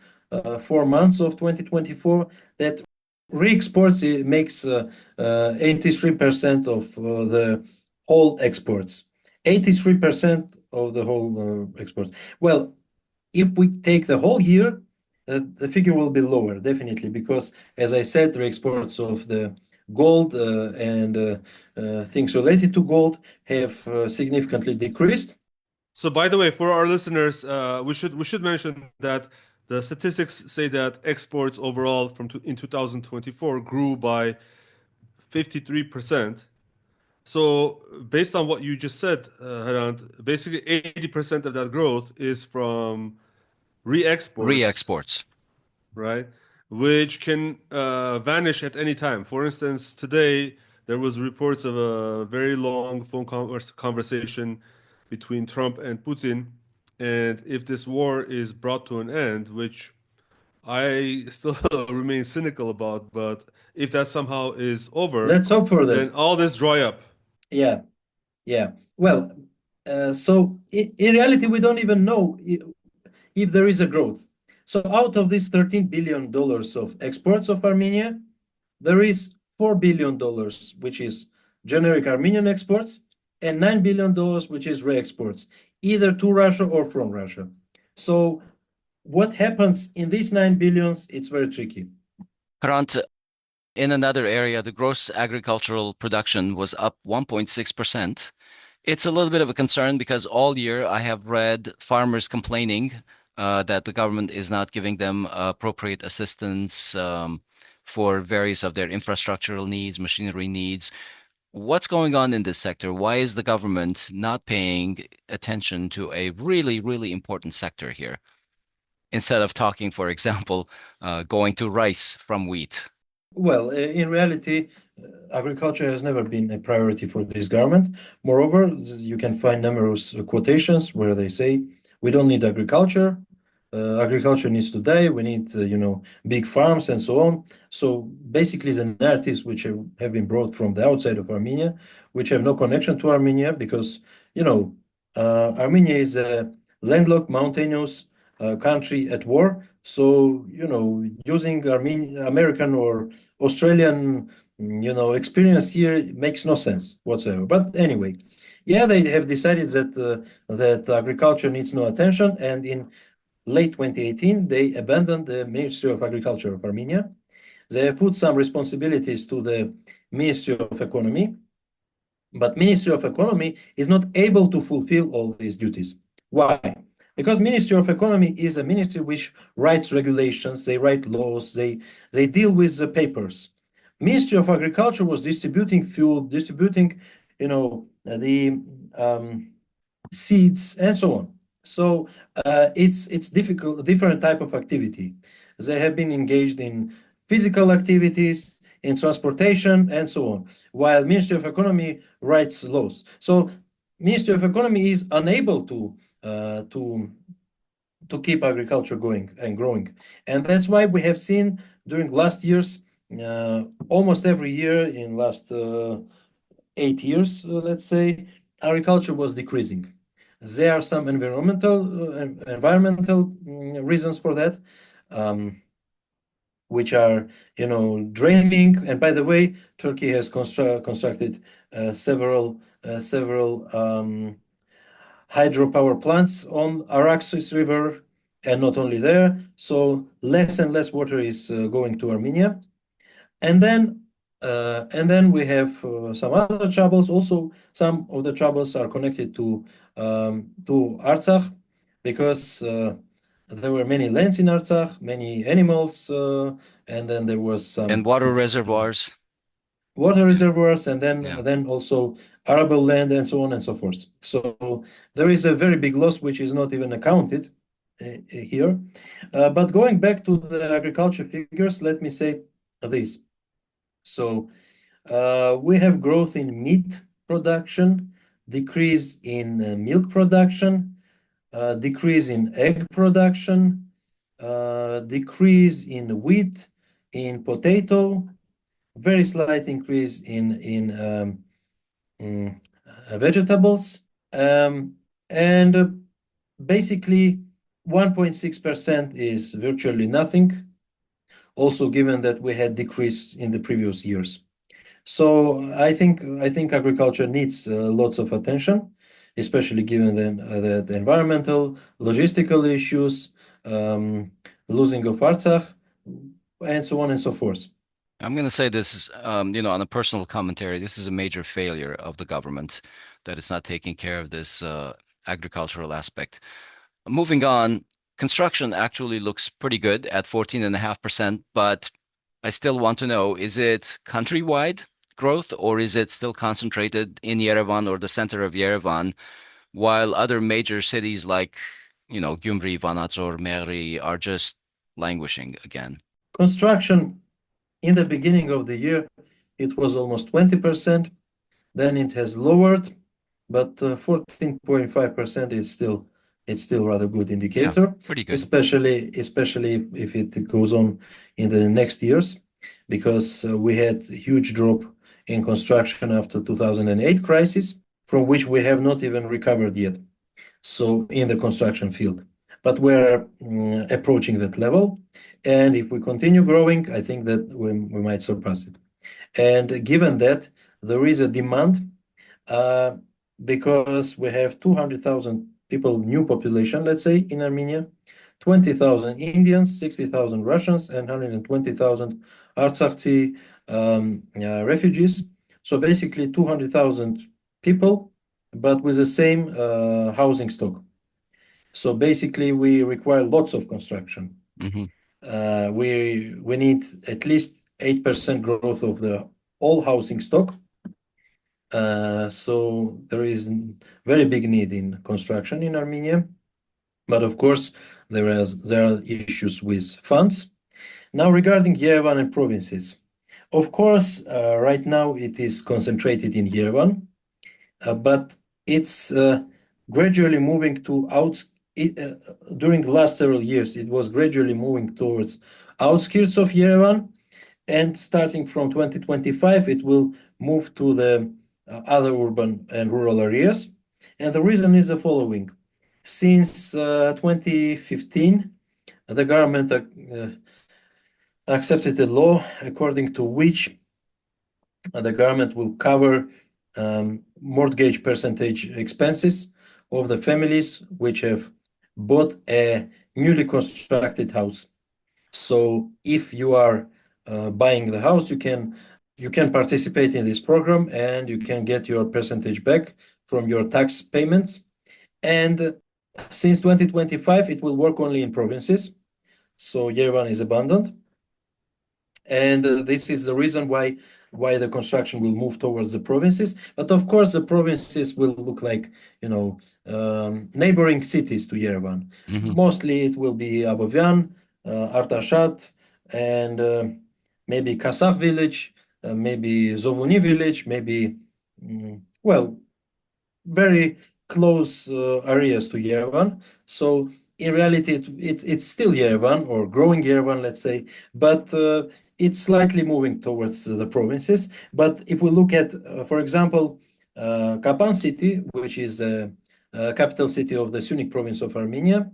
4 months of 2024 that re-exports makes 83% of the whole exports. 83% of the whole exports. Well, if we take the whole year, the figure will be lower, definitely, because, as I said, the exports of the gold and things related to gold have significantly decreased. So, by the way, for our listeners, we should mention that the statistics say that exports overall in 2024 grew by 53%. So, based on what you just said, Hrant, basically 80% of that growth is from re-exports, Re-exports. right? Which can vanish at any time. For instance, today there was reports of a very long phone conversation between Trump and Putin, and if this war is brought to an end, which I still remain cynical about, but if that somehow is over, Let's hope for then that. all this dry up. Yeah, yeah. Well, so in reality, we don't even know if there is a growth. So out of this $13 billion of exports of Armenia, there is $4 billion, which is generic Armenian exports, and $9 billion, which is re-exports, either to Russia or from Russia. So what happens in these 9 billions, it's very tricky. Hrant, in another area, the gross agricultural production was up 1.6%. It's a little bit of a concern because all year I have read farmers complaining that the government is not giving them appropriate assistance for various of their infrastructural needs, machinery needs. What's going on in this sector? Why is the government not paying attention to a really, really important sector here? Instead of talking, for example, going to rice from wheat. Well, in reality, agriculture has never been a priority for this government. Moreover, you can find numerous quotations where they say, "We don't need agriculture. Agriculture needs to die. We need, big farms and so on." So basically, the narratives which have been brought from the outside of Armenia, which have no connection to Armenia, because Armenia is a landlocked, mountainous country at war. So, using American or Australian, experience here makes no sense whatsoever. But anyway, yeah, they have decided that agriculture needs no attention, and in late 2018, they abandoned the Ministry of Agriculture of Armenia. They have put some responsibilities to the Ministry of Economy, but Ministry of Economy is not able to fulfill all these duties. Why? Because Ministry of Economy is a ministry which writes regulations, they write laws, they deal with the papers. Ministry of Agriculture was distributing fuel, distributing, the seeds and so on. So it's difficult, different type of activity. They have been engaged in physical activities, in transportation, and so on, while Ministry of Economy writes laws. So Ministry of Economy is unable to keep agriculture going and growing, and that's why we have seen during last years, almost every year in last 8 years, let's say, agriculture was decreasing. There are some environmental reasons for that. Which are, draining. And by the way, Turkey has constructed several hydropower plants on Araxes River, and not only there. So less and less water is going to Armenia, and then we have some other troubles. Also, some of the troubles are connected to Artsakh, because there were many lands in Artsakh, many animals, and then there was some And water reservoirs. water reservoirs, and then Yeah. then also arable land and so on and so forth. So there is a very big loss which is not even accounted here. But going back to the agriculture figures, let me say this. So we have growth in meat production, decrease in milk production, decrease in egg production, decrease in wheat, in potato, very slight increase in vegetables, and basically 1.6% is virtually nothing. Also, given that we had decrease in the previous years. So I think agriculture needs lots of attention, especially given the environmental, logistical issues, losing of Artsakh, and so on and so forth. I'm going to say this is, on a personal commentary, this is a major failure of the government that it's not taking care of this agricultural aspect. Moving on, construction actually looks pretty good at 14.5%, but I still want to know, is it countrywide growth, or is it still concentrated in Yerevan or the center of Yerevan, while other major cities like, Gyumri, Vanadzor, Meri are just languishing again? Construction in the beginning of the year, it was almost 20%. Then it has lowered, but 14.5% is still rather good indicator. Yeah, pretty good. Especially if it goes on in the next years, because we had a huge drop in construction after 2008 crisis, from which we have not even recovered yet. So in the construction field, but we're approaching that level, and if we continue growing, I think that we might surpass it. And given that there is a demand, because we have 200,000 people, new population, let's say, in Armenia, 20,000 Indians, 60,000 Russians, and 120,000 Artsakhi refugees. So basically 200,000 people, but with the same housing stock. So basically, we require lots of construction. Hmm. We need at least 8% growth of the all housing stock. So there is very big need in construction in Armenia. But of course, there are issues with funds. Now, regarding Yerevan and provinces, of course, right now it is concentrated in Yerevan, but it's gradually moving to during the last several years, it was gradually moving towards outskirts of Yerevan, and starting from 2025, it will move to the other urban and rural areas. And the reason is the following. Since 2015, the government accepted a law according to which the government will cover mortgage percentage expenses of the families which have bought a newly constructed house. So if you are buying the house, you can participate in this program and you can get your percentage back from your tax payments. And since 2025, it will work only in provinces. So Yerevan is abandoned. And this is the reason why the construction will move towards the provinces. But of course, the provinces will look like, neighboring cities to Yerevan. Hmm. Mostly it will be Abovyan, Artashat, and maybe Kasaf village, maybe Zovuni village, maybe, well, very close areas to Yerevan. So in reality, it's still Yerevan or growing Yerevan, let's say, but it's slightly moving towards the provinces. But if we look at, for example, Kapan city, which is the capital city of the Sunni province of Armenia,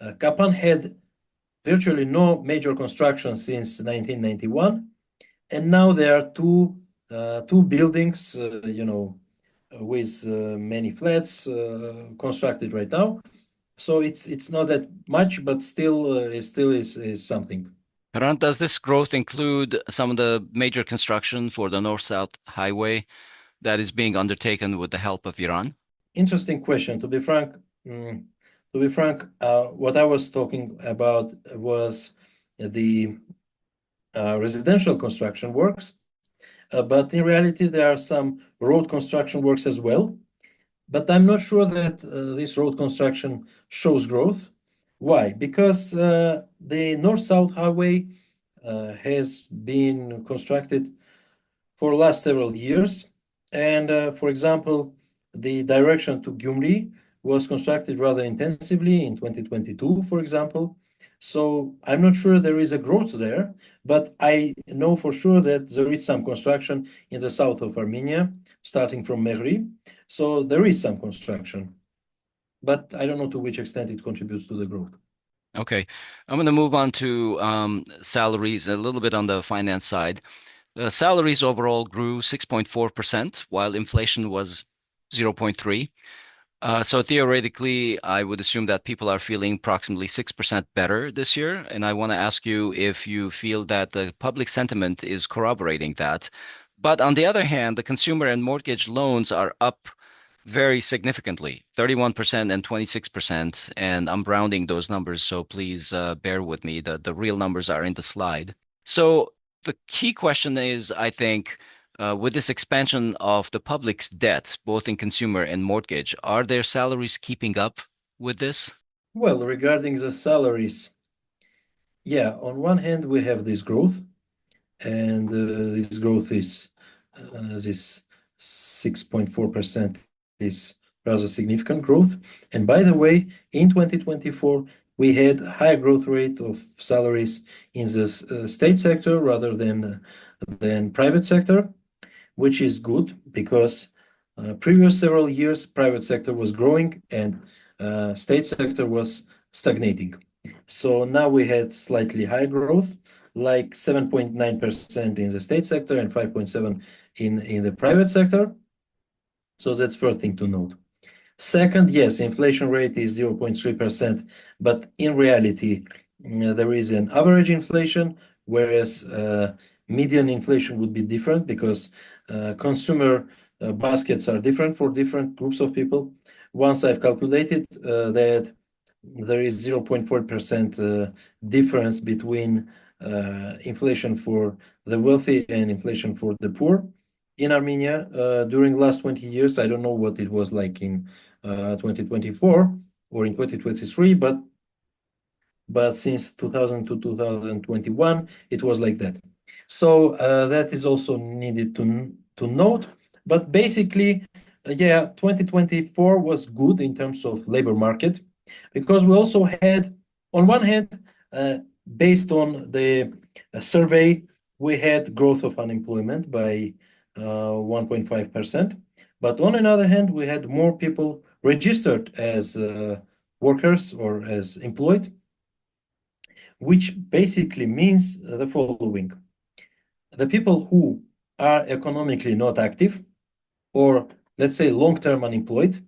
Kapan had virtually no major construction since 1991, and now there are two buildings, with many flats constructed right now. So it's not that much, but still it still is something. Hrant, does this growth include some of the major construction for the North-South highway that is being undertaken with the help of Iran? Interesting question. To be frank, what I was talking about was the residential construction works, but in reality there are some road construction works as well. But I'm not sure that this road construction shows growth. Why? Because the North-South highway has been constructed for the last several years. And for example, the direction to Gyumri was constructed rather intensively in 2022, for example. So I'm not sure there is a growth there, but I know for sure that there is some construction in the south of Armenia, starting from Mehri. So there is some construction, but I don't know to which extent it contributes to the growth. Okay, I'm going to move on to salaries, a little bit on the finance side. Salaries overall grew 6.4%, while inflation was 0.3. So theoretically, I would assume that people are feeling approximately 6% better this year. And I want to ask you if you feel that the public sentiment is corroborating that. But on the other hand, the consumer and mortgage loans are up very significantly, 31% and 26%. And I'm rounding those numbers, so please bear with me. The real numbers are in the slide. So the key question is, I think, with this expansion of the public's debt, both in consumer and mortgage, are their salaries keeping up with this? Well, regarding the salaries, yeah, on one hand, we have this growth, and this growth is this 6.4% is rather significant growth. And by the way, in 2024, we had a higher growth rate of salaries in the state sector rather than private sector, which is good because previous several years, private sector was growing and state sector was stagnating. So now we had slightly higher growth, like 7.9% in the state sector and 5.7 in the private sector. So that's first thing to note. Second, yes, inflation rate is 0.3%, but in reality, there is an average inflation, whereas median inflation would be different because consumer baskets are different for different groups of people. Once I've calculated that there is 0.4% difference between inflation for the wealthy and inflation for the poor in Armenia during last 20 years. I don't know what it was like in 2024 or in 2023, but since 2000 to 2021, it was like that. So that is also needed to note. But basically, yeah, 2024 was good in terms of labor market because we also had, on one hand, based on the survey, we had growth of unemployment by 1.5%. But on another hand, we had more people registered as workers or as employed, which basically means the following. The people who are economically not active, or let's say long-term unemployed,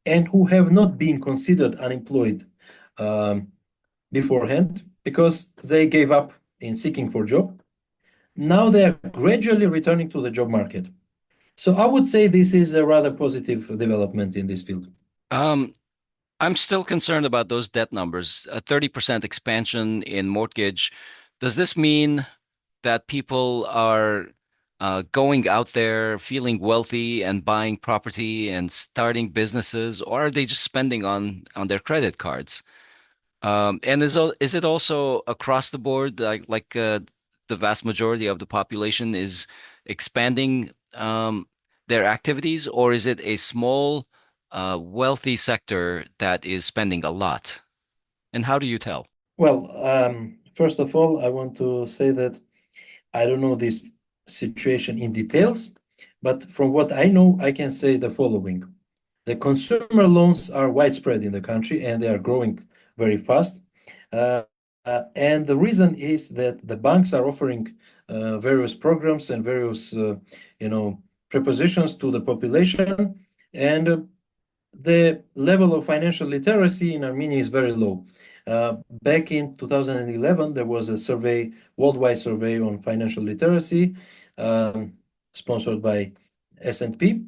and who have not been considered unemployed beforehand because they gave up in seeking for job, now they are gradually returning to the job market. So I would say this is a rather positive development in this field. I'm still concerned about those debt numbers. A 30% expansion in mortgage. Does this mean that people are going out there feeling wealthy and buying property and starting businesses, or are they just spending on their credit cards? And is it also across the board, like the vast majority of the population is expanding their activities, or is it a small wealthy sector that is spending a lot? And how do you tell? Well, first of all, I want to say that I don't know this situation in details, but from what I know, I can say the following. The consumer loans are widespread in the country and they are growing very fast. And the reason is that the banks are offering various programs and various, prepositions to the population, and the level of financial literacy in Armenia is very low. Back in 2011, there was a survey, worldwide survey on financial literacy, sponsored by S&P,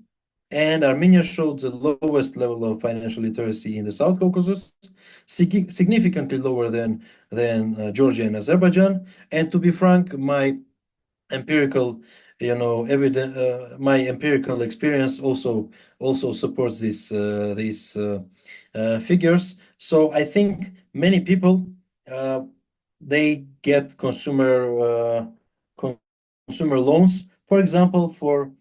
and Armenia showed the lowest level of financial literacy in the South Caucasus, significantly lower than Georgia and Azerbaijan. And to be frank, my empirical my empirical experience also supports these figures. So I think many people they get consumer loans, for example, for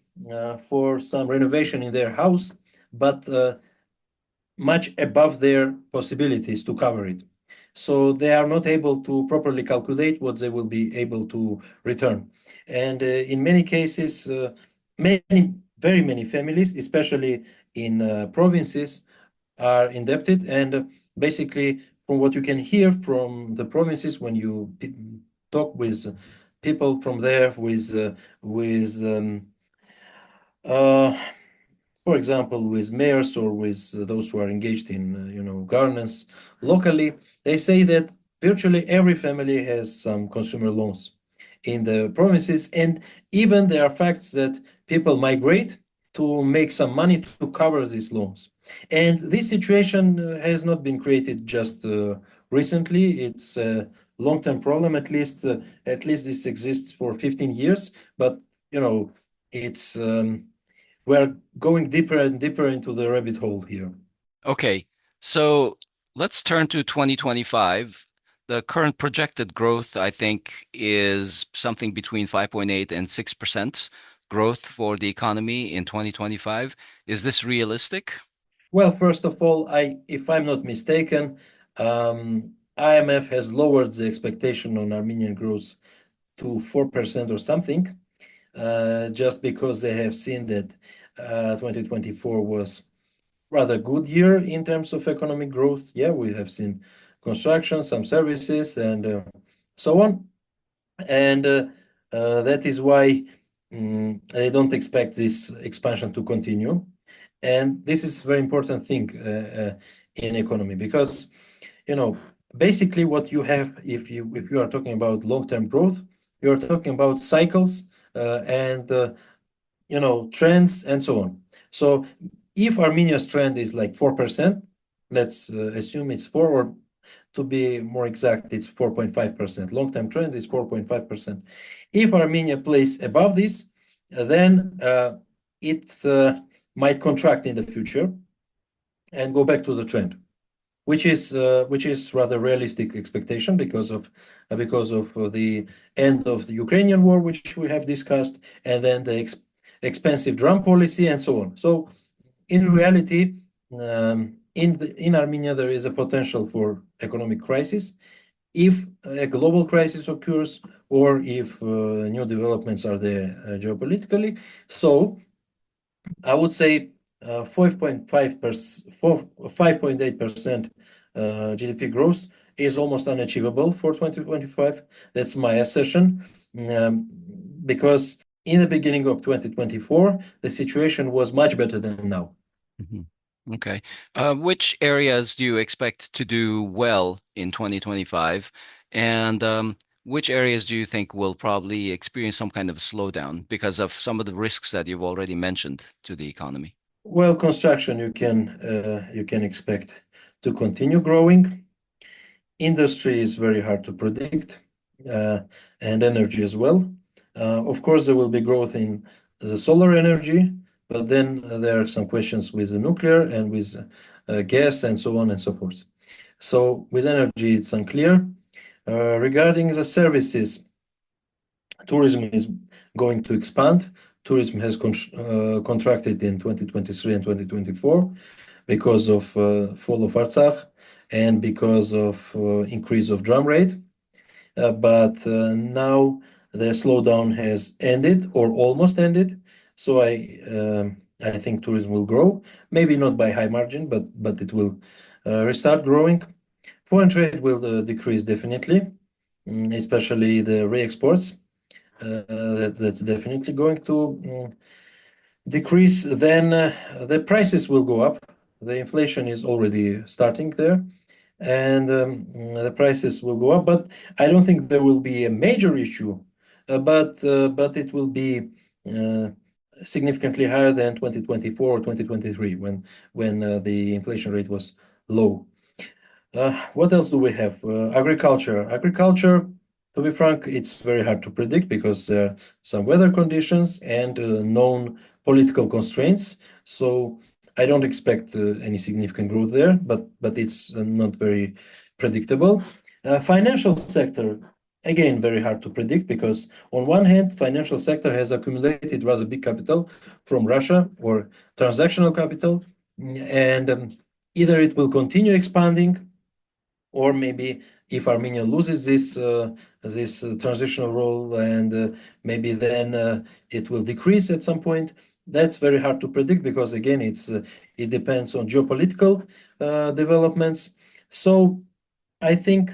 some renovation in their house, but much above their possibilities to cover it. So they are not able to properly calculate what they will be able to return. And in many cases, very many families, especially in provinces, are indebted. And basically, from what you can hear from the provinces when you talk with people from there, uh, for example, with mayors or with those who are engaged in governance locally, they say that virtually every family has some consumer loans in the provinces, and even there are facts that people migrate to make some money to cover these loans. And this situation has not been created just recently. It's a long-term problem. At least this exists for 15 years. But it's we're going deeper and deeper into the rabbit hole here. Okay, so let's turn to 2025. The current projected growth, I think, is something between 5.8 and 6% growth for the economy in 2025. Is this realistic? Well, first of all, if I'm not mistaken, IMF has lowered the expectation on Armenian growth to 4% or something, just because they have seen that 2024 was rather good year in terms of economic growth. Yeah, we have seen construction, some services, and so on. And that is why I don't expect this expansion to continue. And this is a very important thing in economy because, basically what you have if you are talking about long-term growth, you're talking about cycles and trends and so on. So if Armenia's trend is like 4%, let's assume it's 4, or to be more exact, it's 4.5%. Long-term trend is 4.5%. If Armenia plays above this, then it might contract in the future and go back to the trend, which is rather realistic expectation because of the end of the Ukrainian war, which we have discussed, and then the expensive drum policy and so on. So in reality, in Armenia, there is a potential for economic crisis if a global crisis occurs or if new developments are there geopolitically. So I would say 5.8% GDP growth is almost unachievable for 2025. That's my assertion, because in the beginning of 2024, the situation was much better than now. Okay. Which areas do you expect to do well in 2025? And which areas do you think will probably experience some kind of slowdown because of some of the risks that you've already mentioned to the economy? Well, construction you can expect to continue growing. Industry is very hard to predict, and energy as well. Of course, there will be growth in the solar energy, but then there are some questions with the nuclear and with gas and so on and so forth. So with energy, it's unclear. Regarding the services, tourism is going to expand. Tourism has contracted in 2023 and 2024 because of fall of Artsakh and because of increase of drum rate. But now the slowdown has ended or almost ended. So I think tourism will grow, maybe not by high margin, but it will restart growing. Foreign trade will decrease definitely, especially the re-exports. That's definitely going to decrease. Then the prices will go up. The inflation is already starting there, and the prices will go up. But I don't think there will be a major issue, but it will be significantly higher than 2024 or 2023 when the inflation rate was low. What else do we have? Agriculture. Agriculture, to be frank, it's very hard to predict because there are some weather conditions and known political constraints. So I don't expect any significant growth there, but it's not very predictable. Financial sector, again, very hard to predict because on one hand, financial sector has accumulated rather big capital from Russia or transactional capital, and either it will continue expanding, or maybe if Armenia loses this transitional role, and maybe then it will decrease at some point. That's very hard to predict because again, it depends on geopolitical developments. So I think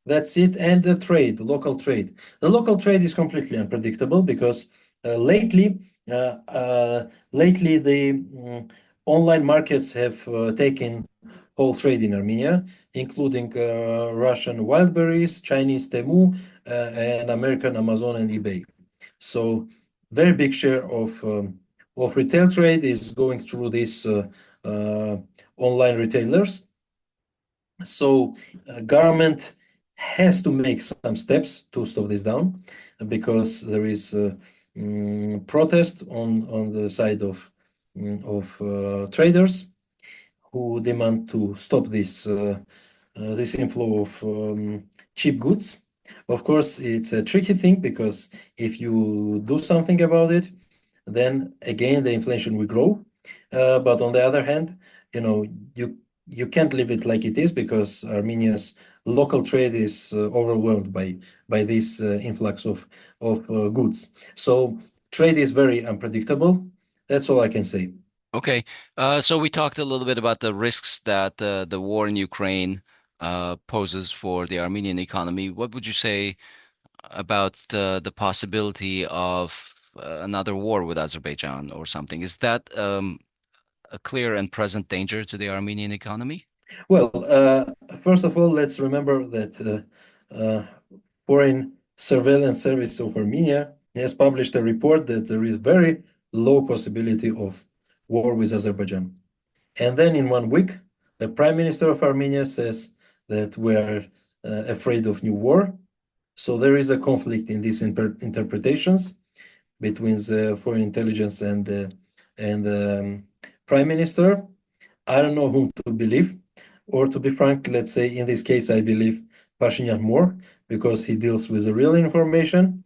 that's it. And the trade, local trade. The local trade is completely unpredictable because lately the online markets have taken whole trade in Armenia, including Russian Wildberries, Chinese Temu, and American Amazon and eBay. So very big share of retail trade is going through these online retailers. So government has to make some steps to stop this down because there is protest on the side of traders who demand to stop this inflow of cheap goods. Of course, it's a tricky thing because if you do something about it, then again the inflation will grow. But on the other hand, you can't leave it like it is because Armenia's local trade is overwhelmed by this influx of goods. So trade is very unpredictable. That's all I can say. Okay. So we talked a little bit about the risks that the war in Ukraine poses for the Armenian economy. What would you say about the possibility of another war with Azerbaijan or something? Is that a clear and present danger to the Armenian economy? Well, first of all, let's remember that Foreign Surveillance Service of Armenia has published a report that there is very low possibility of war with Azerbaijan. And then in 1 week, The Prime Minister of Armenia says that we are afraid of new war. So there is a conflict in these interpretations between the foreign intelligence and the Prime Minister. I don't know whom to believe. Or to be frank, let's say in this case, I believe Pashinyan more because he deals with the real information.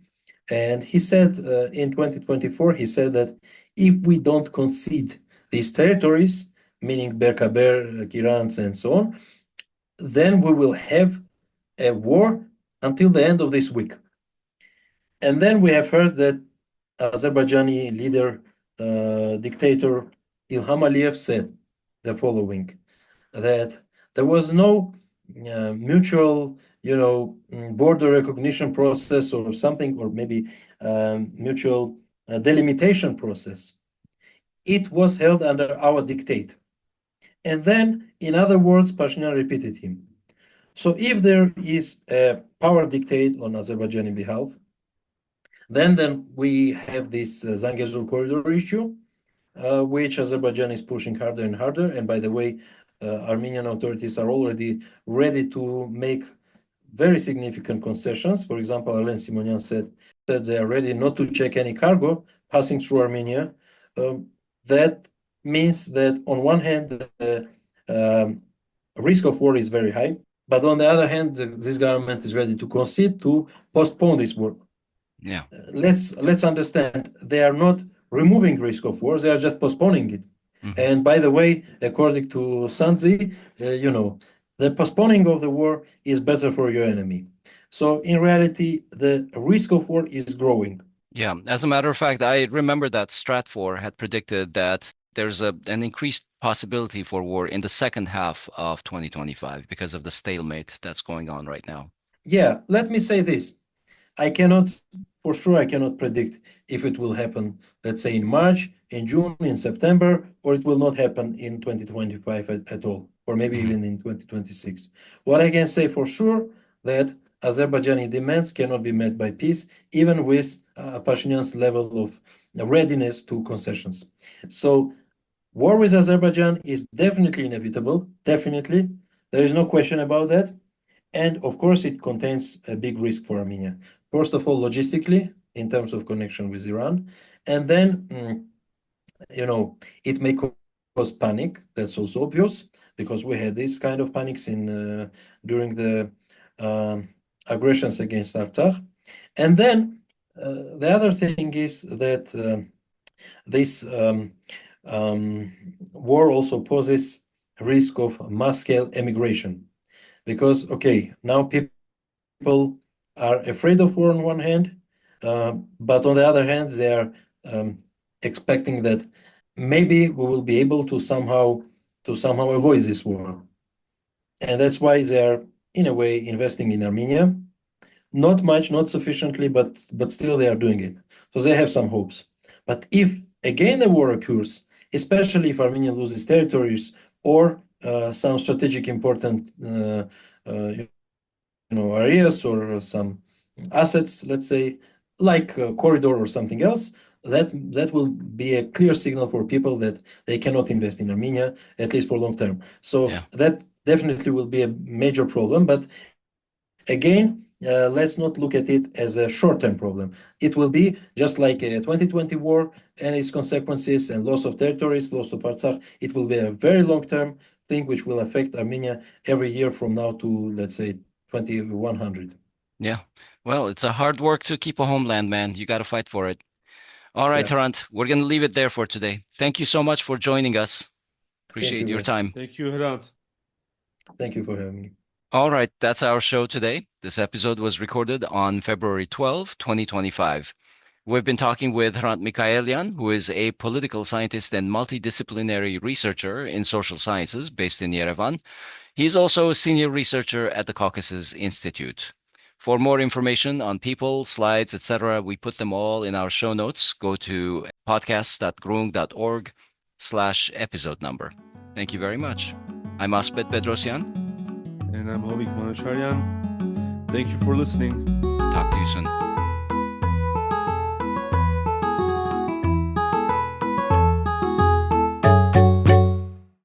And he said in 2024, he said that if we don't concede these territories, meaning Berkaber, Kirans, and so on, then we will have a war until the end of this week. And then we have heard that Azerbaijani leader, dictator Ilham Aliyev said the following, that there was no mutual, border recognition process or something, or maybe mutual delimitation process. It was held under our dictate. And then, in other words, Pashinyan repeated him. So if there is a power dictate on Azerbaijani behalf, then we have this Zangezur corridor issue, which Azerbaijan is pushing harder and harder. And by the way, Armenian authorities are already ready to make very significant concessions. For example, Alain Simonian said they are ready not to check any cargo passing through Armenia. That means that on one hand, the risk of war is very high, but on the other hand, this government is ready to concede to postpone this war. Yeah. Let's understand, they are not removing risk of war, they are just postponing it. And by the way, according to Sanzi, the postponing of the war is better for your enemy. So in reality, the risk of war is growing. Yeah, as a matter of fact, I remember that Stratfor had predicted that there's an increased possibility for war in the second half of 2025 because of the stalemate that's going on right now. Yeah, let me say this. I cannot predict if it will happen, let's say in March, in June, in September, or it will not happen in 2025 at all, or maybe even in 2026. What I can say for sure that Azerbaijani demands cannot be met by peace, even with Pashinyan's level of readiness to concessions. So war with Azerbaijan is definitely inevitable, definitely. There is no question about that. And of course, it contains a big risk for Armenia. First of all, logistically, in terms of connection with Iran. And then, it may cause panic. That's also obvious, because we had this kind of panics during the aggressions against Artsakh. And then the other thing is that this war also poses risk of mass-scale emigration. Because, okay, now people are afraid of war on one hand, but on the other hand, they are expecting that maybe we will be able to somehow avoid this war. And that's why they are, in a way, investing in Armenia. Not much, not sufficiently, but still they are doing it. So they have some hopes. But if again a war occurs, especially if Armenia loses territories or some strategic important areas or some assets, let's say, like a corridor or something else, that will be a clear signal for people that they cannot invest in Armenia, at least for long term. So that definitely will be a major problem. But again, let's not look at it as a short-term problem. It will be just like a 2020 war and its consequences and loss of territories, loss of Artsakh. It will be a very long-term thing which will affect Armenia every year from now to, let's say, 2100. Yeah. Well, it's a hard work to keep a homeland, man. You got to fight for it. All right, Hrant, we're going to leave it there for today. Thank you so much for joining us. Appreciate your time. Thank you, Hrant. Thank you for having me. All right, that's our show today. This episode was recorded on February 12, 2025. We've been talking with Hrant Mikaelian, who is a political scientist and multidisciplinary researcher in social sciences based in Yerevan. He's also a senior researcher at the Caucasus Institute. For more information on people, slides, etc., we put them all in our show notes. Go to podcast.groong.org/episode number. Thank you very much. I'm Asbed Bedrossian. And I'm Hovik Manucharyan. Thank you for listening. Talk to you soon.